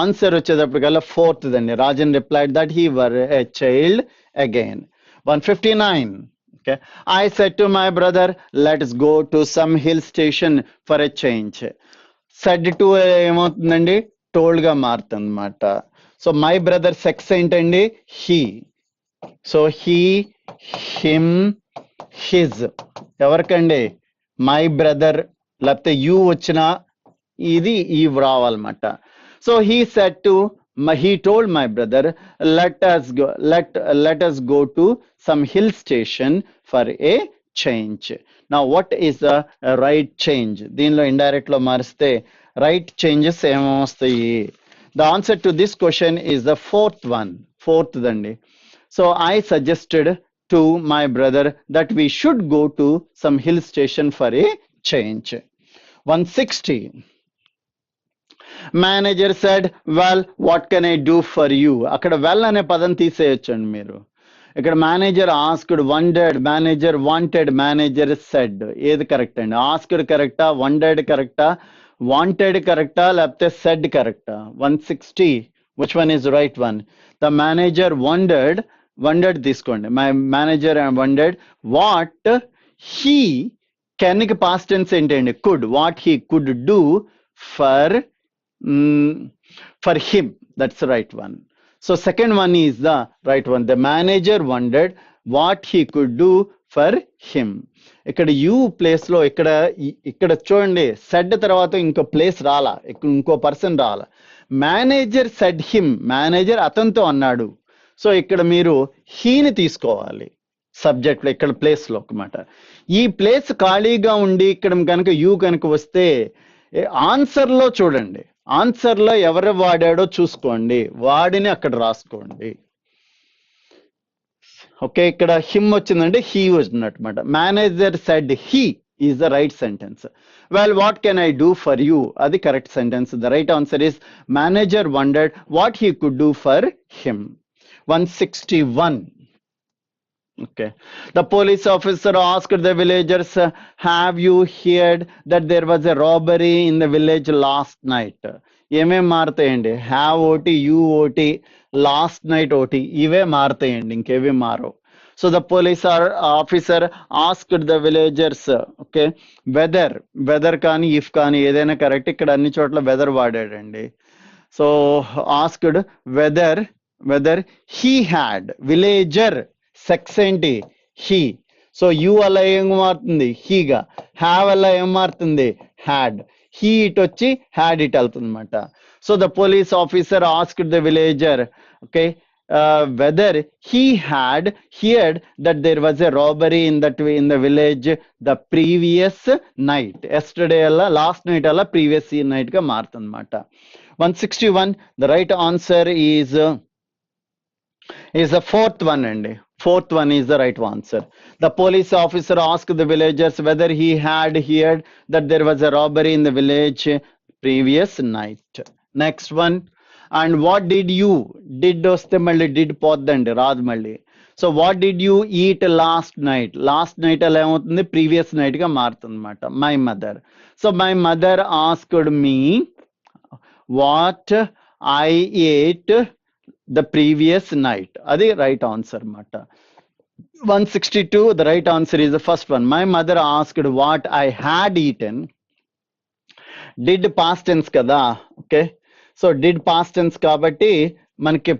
answer వచ్చేటప్పటికల్లా fourth Dandi. Rajan replied that he were a child again. 159, okay, I said to my brother, let us go to some hill station for a change. Said to ఏమవుతుందండి? told గా మారుతుంది అన్నమాట. So my brother sex ఏంటండి? he. So he, him, his. ఎవరికండి? My brother, లేకపోతే you వచ్చిన ఇది ఈ రావాలన్నమాట. So he told my brother, let us go to some hill station for a change. Now what is the right change? దీనిలో indirect లో మారిస్తే right changes ఏమొస్తాయి? The answer to this question is the fourth one. Fourth Dandi. So I suggested to my brother that we should go to some hill station for a change. 160. Manager said, well, what can I do for you? అక్కడ well అనే పదం తీసేయొచ్చండి మీరు. ఇక్కడ manager asked, wondered, manager wanted, manager said. ఏది correct అండి? Asked కరెక్టా, wondered కరెక్టా, వాంటెడ్ కరెక్టా, లేకపోతే సెడ్ కరెక్టా? 160, which one is right one? The manager wondered, wondered తీసుకోండి. My manager wondered what he, కెన్కి పాస్ట్ టెన్స్ ఏంటండి? Could. What he could do for him. That's right one. So second one is the right one. The manager wondered what he could do for him. ఇక్కడ you place లో ఇక్కడ చూడండి, said తర్వాత ఇంకో place రాలా, ఇంకో person రాలా. Manager said him, manager అతనితో అన్నాడు. సో ఇక్కడ మీరు హీని తీసుకోవాలి సబ్జెక్ట్ లో, ఇక్కడ ప్లేస్ లో అన్నమాట. ఈ ప్లేస్ ఖాళీగా ఉండి ఇక్కడ కనుక యూ కనుక వస్తే ఆన్సర్ లో చూడండి, ఆన్సర్ లో ఎవరు వాడాడో చూసుకోండి, వాడిని అక్కడ రాసుకోండి. ఓకే, ఇక్కడ హిమ్ వచ్చిందంటే హీ వచ్చినమాట. Manager said he is the right sentence. Well, what can I do for you, అది correct sentence. The right answer is manager wondered what he could do for him. 161. Okay. The police officer asked the villagers, have you heard that there was a robbery in the village last night? ఏమేం మారుతాయండి? Have ఓటి, you ఓటి, last night ఓటి, ఇవే మారుతాయండి, ఇంకేవి మారవు. So the police officer asked the villagers, okay, whether, whether కానీ ఇఫ్ కానీ ఏదైనా కరెక్ట్. ఇక్కడ అన్ని చోట్ల వెదర్ వాడాడండి. So asked whether he had, villager సెక్స్ ఏంటి? హీ. సో యూ అలా ఏం మారుతుంది? హీగా. హ్యావ్ అలా ఏం మారుతుంది? హ్యాడ్. హీ ఇట్ వచ్చి హ్యాడ్ ఇట్ వెళ్తుంది అనమాట. So the police officer asked the villager, okay, whether he had heard that there was a robbery in the village the previous night. Yesterday అలా, లాస్ట్ నైట్ అలా, previous night గా మారుతుంది అనమాట. 161, the right answer is the fourth one అండి. Fourth one is the right answer. The police officer asked the villagers whether he had heard that there was a robbery in the village previous night. Next one. And what did you, did వస్తే మళ్ళీ did పోద్దండి, రాదు మళ్ళీ. So what did you eat last night? Last night అలా ఏమవుతుంది? Previous night గా మారుతుంది అనమాట. My mother. So my mother asked me what I ate the previous night. Adi right answer mata. 162, the right answer is the first one. My mother asked what I had eaten. Did past tense kada. Okay, so did past tense kabatti మనకి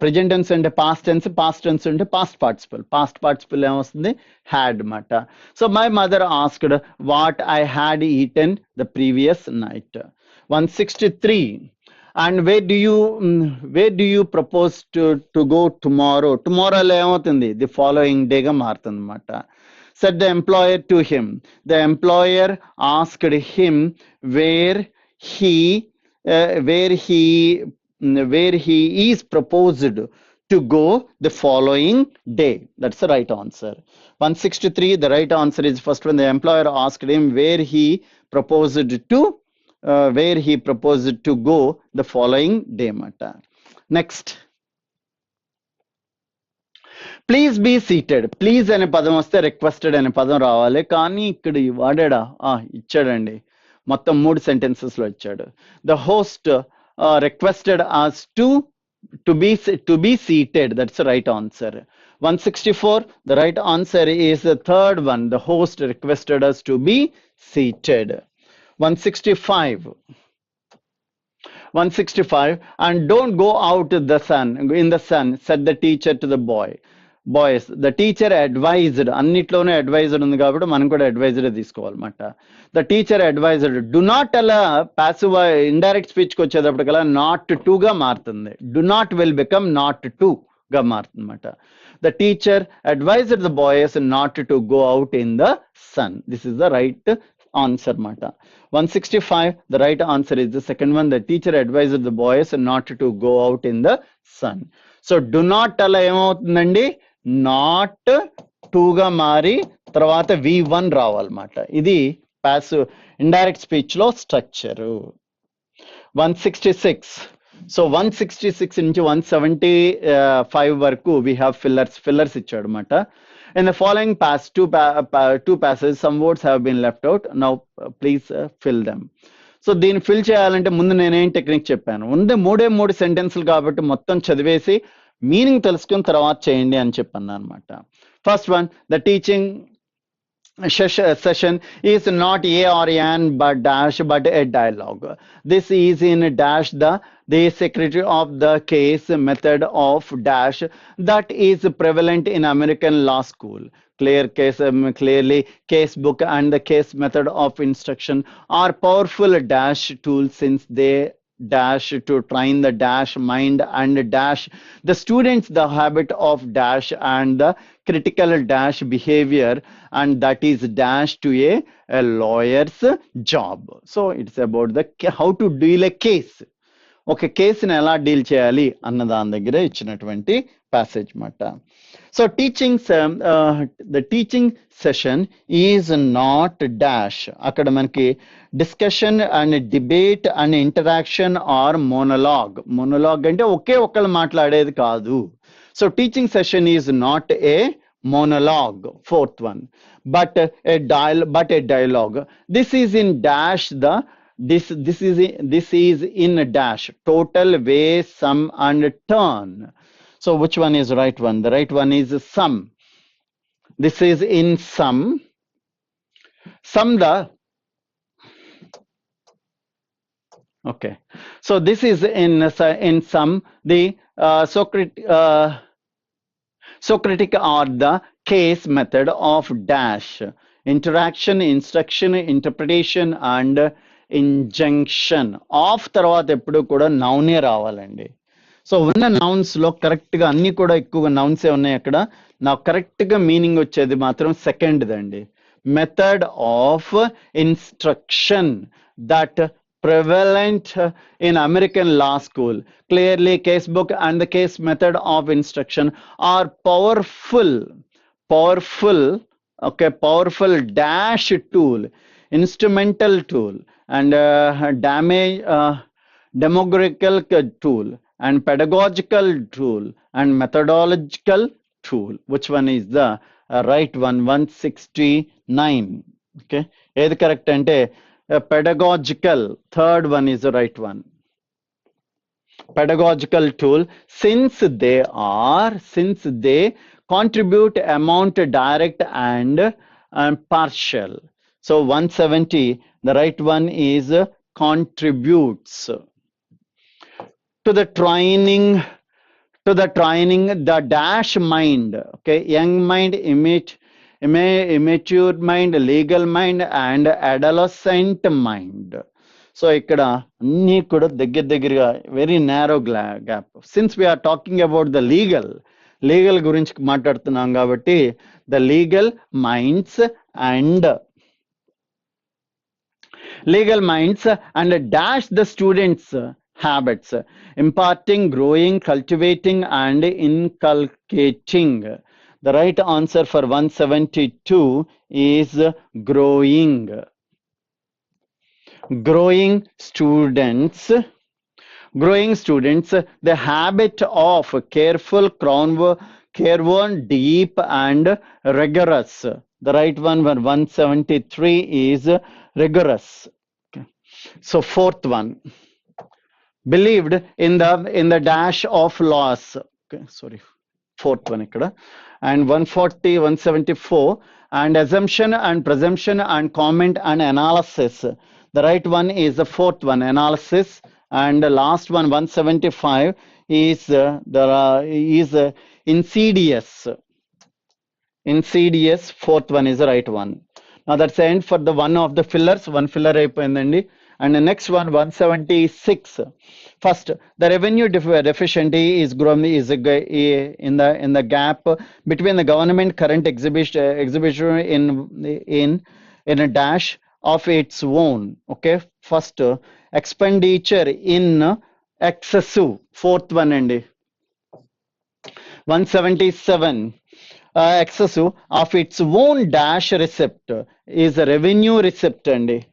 present tense అంటే past tense, past tense అంటే past participle. Past participle ఏమొస్తుంది? Had మాట. So my mother asked what I had eaten the previous night. 163. And where do you propose to go tomorrow? Tomorrow లో ఏమవుతుంది? The following డేగా మారుతుంది అనమాట. Said the employer to him. The employer asked him where he is proposed to go the following day. That's the right answer. 163, the right answer is first one. The employer asked him where he proposed to go the following day mata. Next. Please be seated. Please అనే పదం వస్తే requested అనే పదం రావాలి, కానీ ఇక్కడ వాడాడా? ఇచ్చాడండి, మొత్తం 3 సెంటెన్సెస్ లో ఇచ్చాడు. The host requested us to be seated. That's the right answer. 164, the right answer is the third one. The host requested us to be seated. 165, and don't go out in the sun, said the teacher to the boys. The teacher advised, అన్నిట్లోనే advised ఉంది కాబట్టి మనం కూడా advised తీసుకోవాలన్నమాట. The teacher advised, do not అలా passive indirect speech కి వచ్చేటప్పటికల్లా not to గా మారుతుంది. Do not will become not to. గా మారుతుందన్నమాట. The teacher advised the boys not to go out in the sun. This is the right answer మాట. 165, the right answer is the second one. The teacher advised the boys not to go out in the sun. So do not అలా ఏమవుతుందండి, not to గా మారి తర్వాత V1 రావాలన్నమాట. ఇది passive indirect speech లో structure. 166. So 166 నుంచి 175 వరకు we have fillers ఇచ్చాడు అనమాట. In the following two passages, some words have been left out. Now please fill them. So దీన్ని ఫిల్ చేయాలంటే ముందు నేనేం టెక్నిక్ చెప్పాను, ముందే మూడు సెంటెన్స్లు కాబట్టి మొత్తం చదివేసి మీనింగ్ తెలుసుకుని తర్వాత చేయండి అని చెప్పాను అనమాట. First one, the teaching session is not a or an but dash but a dialogue. This is in dash the secretary of the case method of dash that is prevalent in American law school. Clearly case book and the case method of instruction are powerful dash tools since they dash to train the dash mind and dash the students the habit of dash and the critical dash behavior, and that is dash to a lawyer's job. So it's about the how to deal a case. ఒక కేసుని ఎలా deal చేయాలి అన్న దాని దగ్గర ఇచ్చినటువంటి passage మాట. So the teaching session is not dash. అక్కడ మనకి discussion and debate and interaction or monologue. Monologue అంటే ఒకే ఒక్కళ్ళు మాట్లాడేది కాదు. So teaching session is not a monologue, fourth one, but a dialogue. This is in dash this is in dash total, way, sum and turn. So which one is right one? The right one is sum. This is in sum okay. So this is in sum the Socratic or the case method of dash interaction, instruction, interpretation and injunction. Of తర్వాత ఎప్పుడు కూడా నౌనే రావాలండి. So ఉన్న nouns లో correct గా అన్ని కూడా ఎక్కువగా నౌన్సే ఉన్నాయి అక్కడ. నాకు కరెక్ట్ గా మీనింగ్ వచ్చేది మాత్రం second Dandi, method of instruction that prevalent in American law school. Clearly case book and the case method of instruction are powerful dash tool, instrumental tool and demagogical tool and pedagogical tool and methodological tool. Which one is the right one? 169. Okay, ఏది correct అంటే pedagogical, third one is the right one. Pedagogical tool, since they contribute amount direct and partial. So 170, the right one is contributes. To the training, the dash mind, okay, young mind, immature mind, legal mind and adolescent mind. సో ఇక్కడ అన్నీ కూడా దగ్గరగా very narrow gap. Since we're talking about the legal గురించి మాట్లాడుతున్నాం కాబట్టి the legal minds and dash the students habits, imparting, growing, cultivating and inculcating. The right answer for 172 is growing students, the habit of careful, careworn, deep and rigorous. The right one for 173 is rigorous. Okay. So fourth one, believed in the dash of laws. Okay, sorry, fourth one ikkada. And 140, 174 and assumption and presumption and comment and analysis. The right one is the fourth one, analysis. And the last one, 175 is insidious. Fourth one is the right one. Now that's the end for the one of the fillers. One filler అయిపోయిందండి. And the next one, 176. First, the revenue deficiency is growing in the gap between the government current exhibition in a dash of its own. Okay, first expenditure in excessive. Fourth one, and 177. Excessive of its own dash receipt is a revenue receipt, and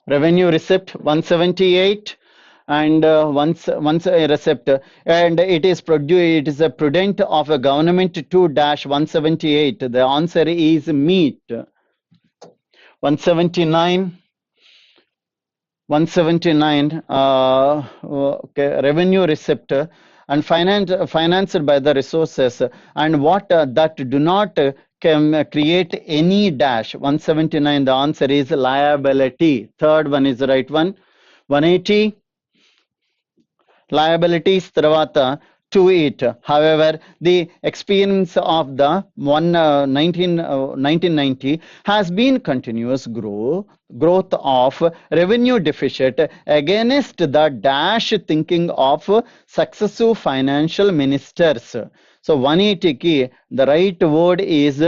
revenue receipt 178, and once a receipt, and it is a prudent of a government to dash 178. The answer is meat. 179. 179, okay, revenue receipt and financed by the resources and what that do not can create any dash. 179, the answer is liability. Third one is the right one. 180, liabilities తర్వాత to it. However, the experience of the 1990 has been continuous growth of revenue deficit against the dash thinking of successive financial ministers. So 180 ki the right word is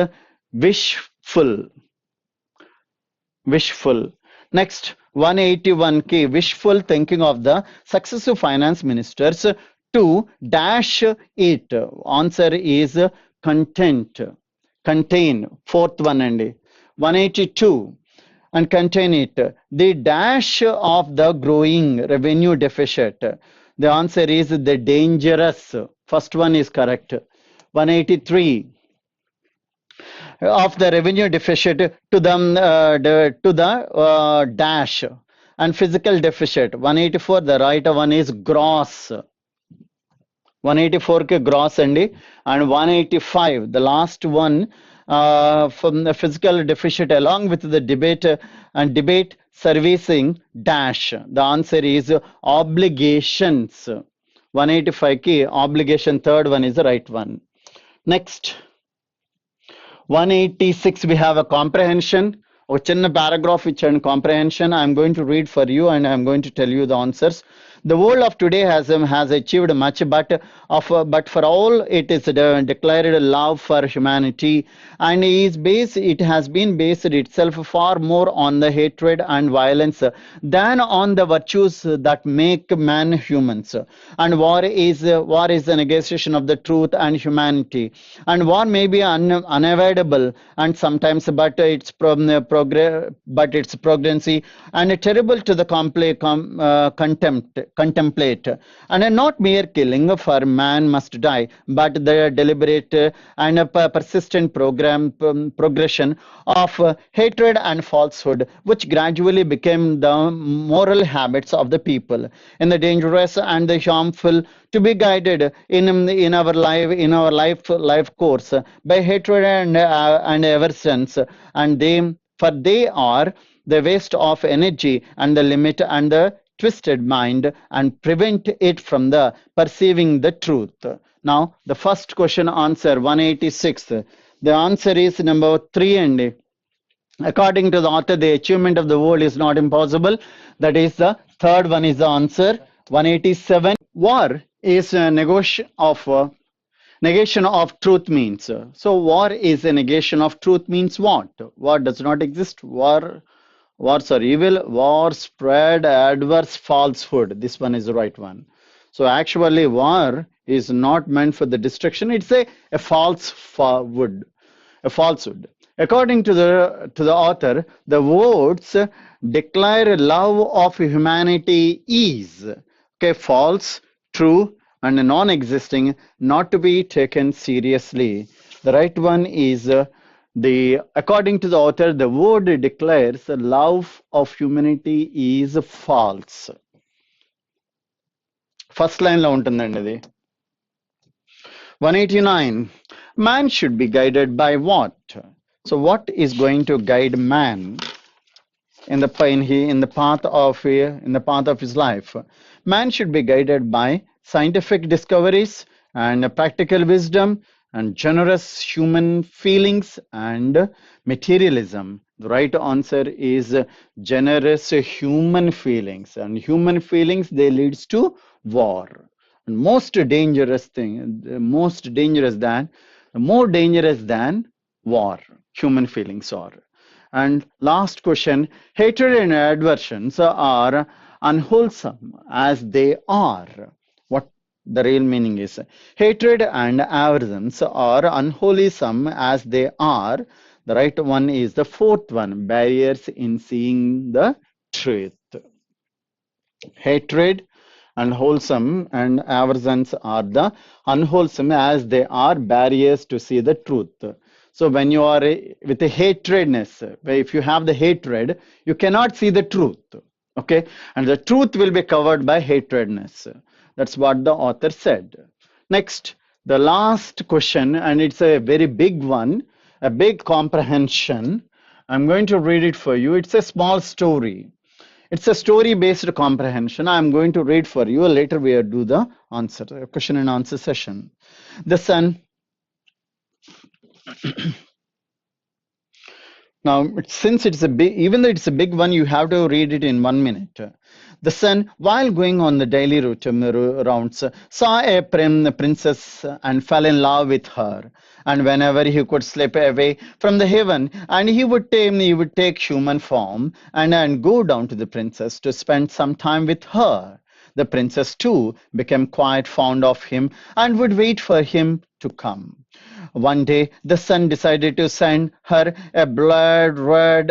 wishful. Wishful. Next, 181 ki wishful thinking of the successive finance ministers to dash it. Answer is contain. Fourth one, and 182, and contain it. The dash of the growing revenue deficit. The answer is the dangerous. First one is correct. 183, of the revenue deficit to the dash and physical deficit. 184, the right one is gross. 184 ke gross, and 185, the last one, from the physical deficit along with the debate servicing dash. The answer is obligations. 185 ki obligation, third one is the right one. Next, 186, we have a comprehension. A chinna paragraph which and comprehension. I am going to read for you and I am going to tell you the answers. The world of today has achieved much, but for all it is declared love for humanity, and it has been based itself far more on the hatred and violence than on the virtues that make man humans. And war is the negation of the truth and humanity. And war may be unavoidable and sometimes, but its progression and terrible to the contemplate, and not mere killing, for man must die, but the deliberate and persistent progression of hatred and falsehood, which gradually became the moral habits of the people, in the dangerous and the harmful, to be guided in our life course by hatred and aversions, and they are the waste of energy and the limit and the twisted mind and prevent it from the perceiving the truth. Now, the first question answer 186. The answer is number 3, and according to the author, the achievement of the world is not impossible. That is the third one is the answer. 187. War is a negation of truth means. So war is a negation of truth means what? War does not exist. Wars are evil. War spread adverse falsehood. This one is the right one. So actually war is not meant for the destruction. It's a falsehood. A falsehood. According to the author, the words declare love of humanity is false, true, and non-existing, not to be taken seriously. The right one is according to the author, the word declares the love of humanity is false. First line lo untundandi idi. 189. Man should be guided by what? So what is going to guide man in the path of his life? Man should be guided by scientific discoveries and practical wisdom and generous human feelings and materialism. The right answer is generous human feelings, and human feelings they leads to war. And most dangerous thing, the more dangerous than war, human feelings are. And last question, hatred and aversions are unwholesome as they are. What the real meaning is? Hatred and aversions are unwholesome as they are. The right one is the fourth one, barriers in seeing the truth. Hatred and wholesome and aversions are the unwholesome as they are barriers to see the truth. So when you are with a hatredness, if you have the hatred, you cannot see the truth. Okay, and the truth will be covered by hatredness. That's what the author said. Next, the last question, and it's a very big one, a big comprehension. I'm going to read it for you. It's a small story. It's a story-based comprehension. I'm going to read for you. Later we will do the answer, question and answer session. The sun. Now, since it's a big, even though it's a big one, you have to read it in 1 minute. The son, while going on the daily rounds, saw a princess and fell in love with her. And whenever he could slip away from the heaven, and he would take human form and go down to the princess to spend some time with her. The princess too became quite fond of him and would wait for him to come. One day, the son decided to send her a blood red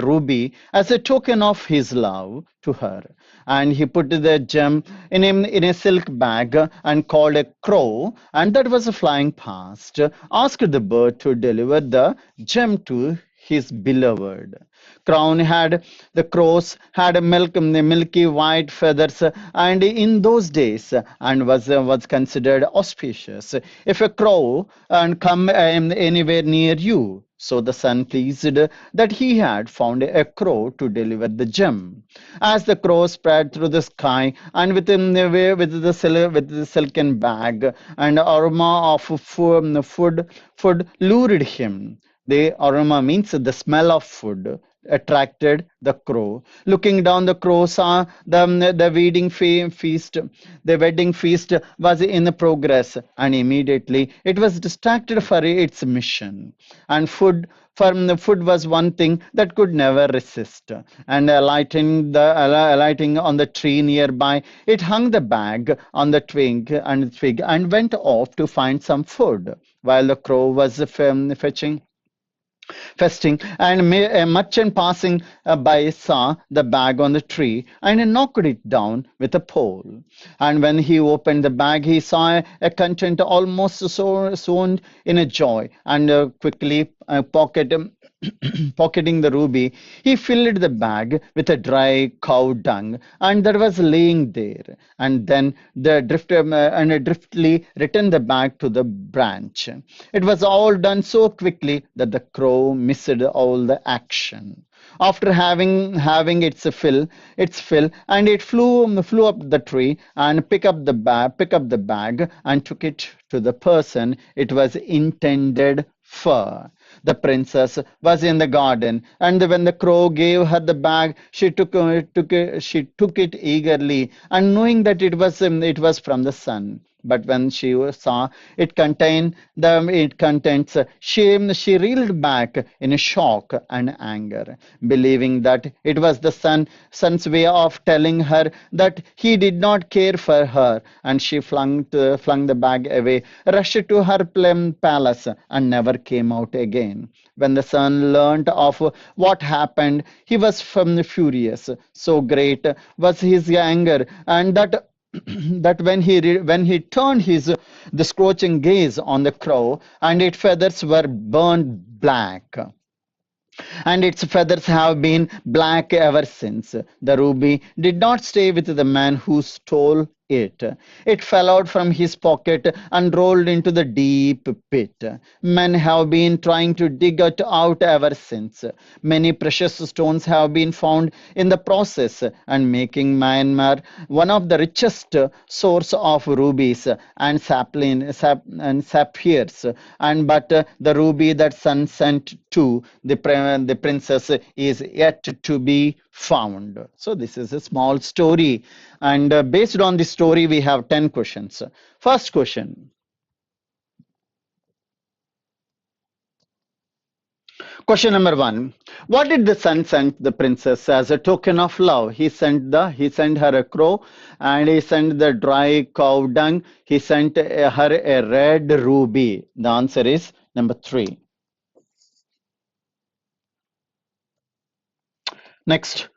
ruby as a token of his love to her. And he put the gem in a silk bag and called a crow, and that was flying past, asked the bird to deliver the gem to his beloved. The crows had milky white feathers, and in those days, and was considered auspicious. If a crow and come anywhere near you, so the son pleased that he had found a crow to deliver the gem. As the crow spread through the sky, and within the way with the silken bag, and aroma of food lured him. The aroma means the smell of food attracted the crow. Looking down, the crow saw the feast. The wedding feast was in progress, and immediately it was distracted for its mission. And from the food was one thing that could never resist. And alighting on the tree nearby, it hung the bag on the twig and went off to find some food. While the crow was festing, and a merchant passing by saw the bag on the tree and knocked it down with a pole. And when he opened the bag, he saw a content almost sewn in a joy, and quickly pocketing the ruby, he filled the bag with a dry cow dung, and that was laying there. And then driftly returned the bag to the branch. It was all done so quickly that the crow missed all the action. After having its fill, and it flew up the tree and pick up the bag and took it to the person it was intended for. The princess was in the garden, and when the crow gave her the bag, she took it eagerly, and knowing that it was from the sun. But when she saw it contents, she reeled back in shock and anger, believing that it was the son's way of telling her that he did not care for her, and she flung the bag away, rushed to her palace, and never came out again. When the son learnt of what happened, he was furious. So great was his anger, and that that when he turned the scorching gaze on the crow, and its feathers were burned black, and its feathers have been black ever since. The ruby did not stay with the man who stole it. It fell out from his pocket and rolled into the deep pit. Men have been trying to dig it out ever since. Many precious stones have been found in the process and making Myanmar one of the richest source of rubies and sapphires. And but the ruby that Sun sent to the princess is yet to be found. So this is a small story, and based on this story we have 10 questions. First question. Question number 1. What did the sun send the princess as a token of love? He sent her a crow, and he sent the dry cow dung. He sent her a red ruby. The answer is number 3. Next.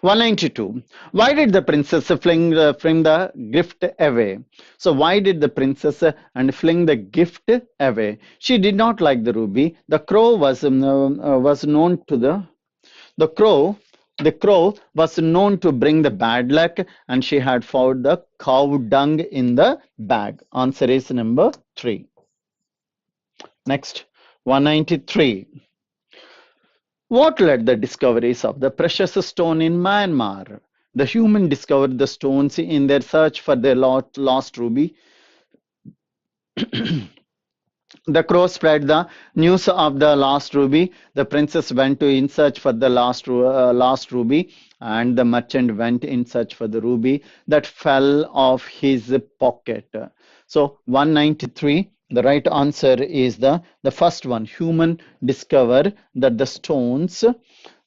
192. Why did the princess fling the gift away? So why did the princess and fling the gift away? She did not like the ruby. The crow was known to the crow was known to bring the bad luck, and she had found the cow dung in the bag. Answer is number 3. Next. 193. What led the discoveries of the precious stone in Myanmar? The human discovered the stones in their search for their lost ruby. The crow spread the news of the lost ruby. The princess went in search for the lost ruby, and the merchant went in search for the ruby that fell off his pocket. So 193. The right answer is the first one. Human discover that the stones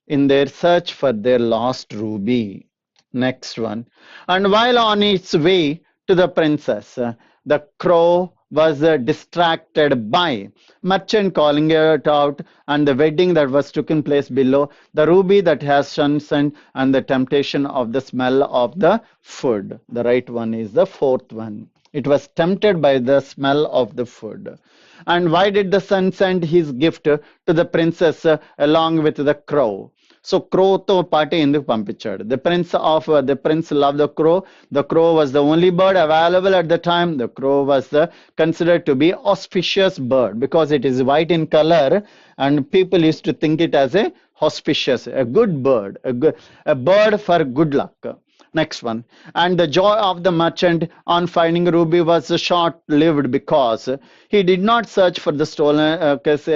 in their search for their lost ruby. Next one. And while on its way to the princess, the crow was distracted by merchant calling it out, and the wedding that was taken place below, the ruby that has sent, and the temptation of the smell of the food. The right one is the fourth one. It was tempted by the smell of the food. And why did the sun send his gift to the princess along with the crow? So crow to party enduku pampichadu. The prince loved the crow. The crow was the only bird available at the time. The crow was considered to be auspicious bird because it is white in color, and people used to think it as a auspicious, a good bird, a bird for good luck. Next one. And the joy of the merchant on finding ruby was short-lived because he did not search for the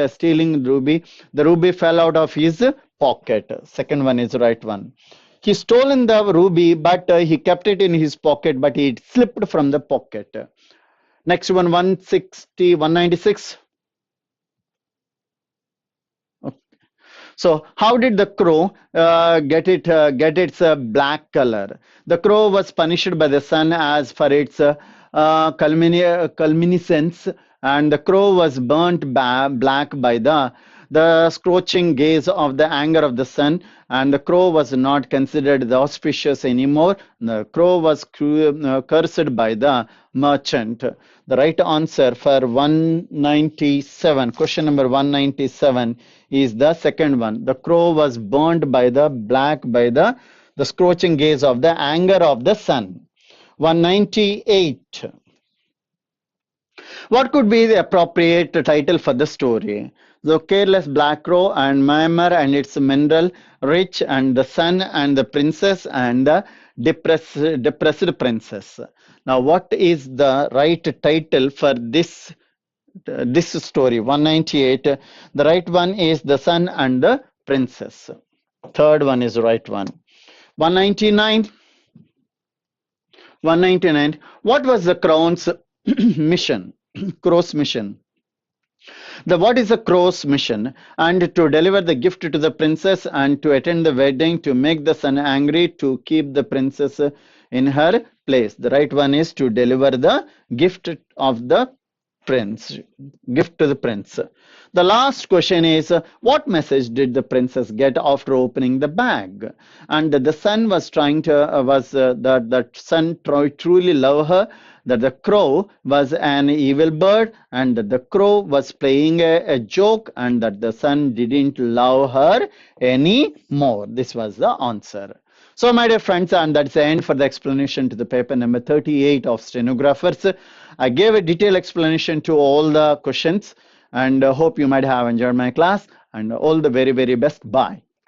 stealing ruby. The ruby fell out of his pocket. Second one is the right one. He stolen the ruby, but he kept it in his pocket, but it slipped from the pocket. Next one, 160, 196. So how did the crow get its black color? The crow was punished by the sun as for its culminescence, and the crow was burnt black by the scorching gaze of the anger of the sun, and the crow was not considered the auspicious anymore. The crow was cursed by the merchant. The right answer for 197, question number 197, is the second one. The crow was burned by the scorching gaze of the anger of the sun. 198. What could be the appropriate title for the story? The careless black crow and Myanmar and its mineral rich, and the sun and the princess and the depressed princess. Now, what is the right title for this story? 198. The right one is the sun and the princess. Third one is the right one. 199. 199. What was the crown's mission? Crow's mission. What is the crow's mission? And to deliver the gift to the princess, and to attend the wedding, to make the sun angry, to keep the princess in her place. The right one is to deliver the gift of the prince, gift to the prince. The last question is, what message did the princess get after opening the bag? And the sun was trying to that sun truly loved her, that the crow was an evil bird, and that the crow was playing a joke, and that the sun didn't love her anymore. This was the answer. So, my dear friends, and that's the end for the explanation to the paper number 38 of stenographers. I gave a detailed explanation to all the questions, and hope you might have enjoyed my class, and all the very, very best. Bye.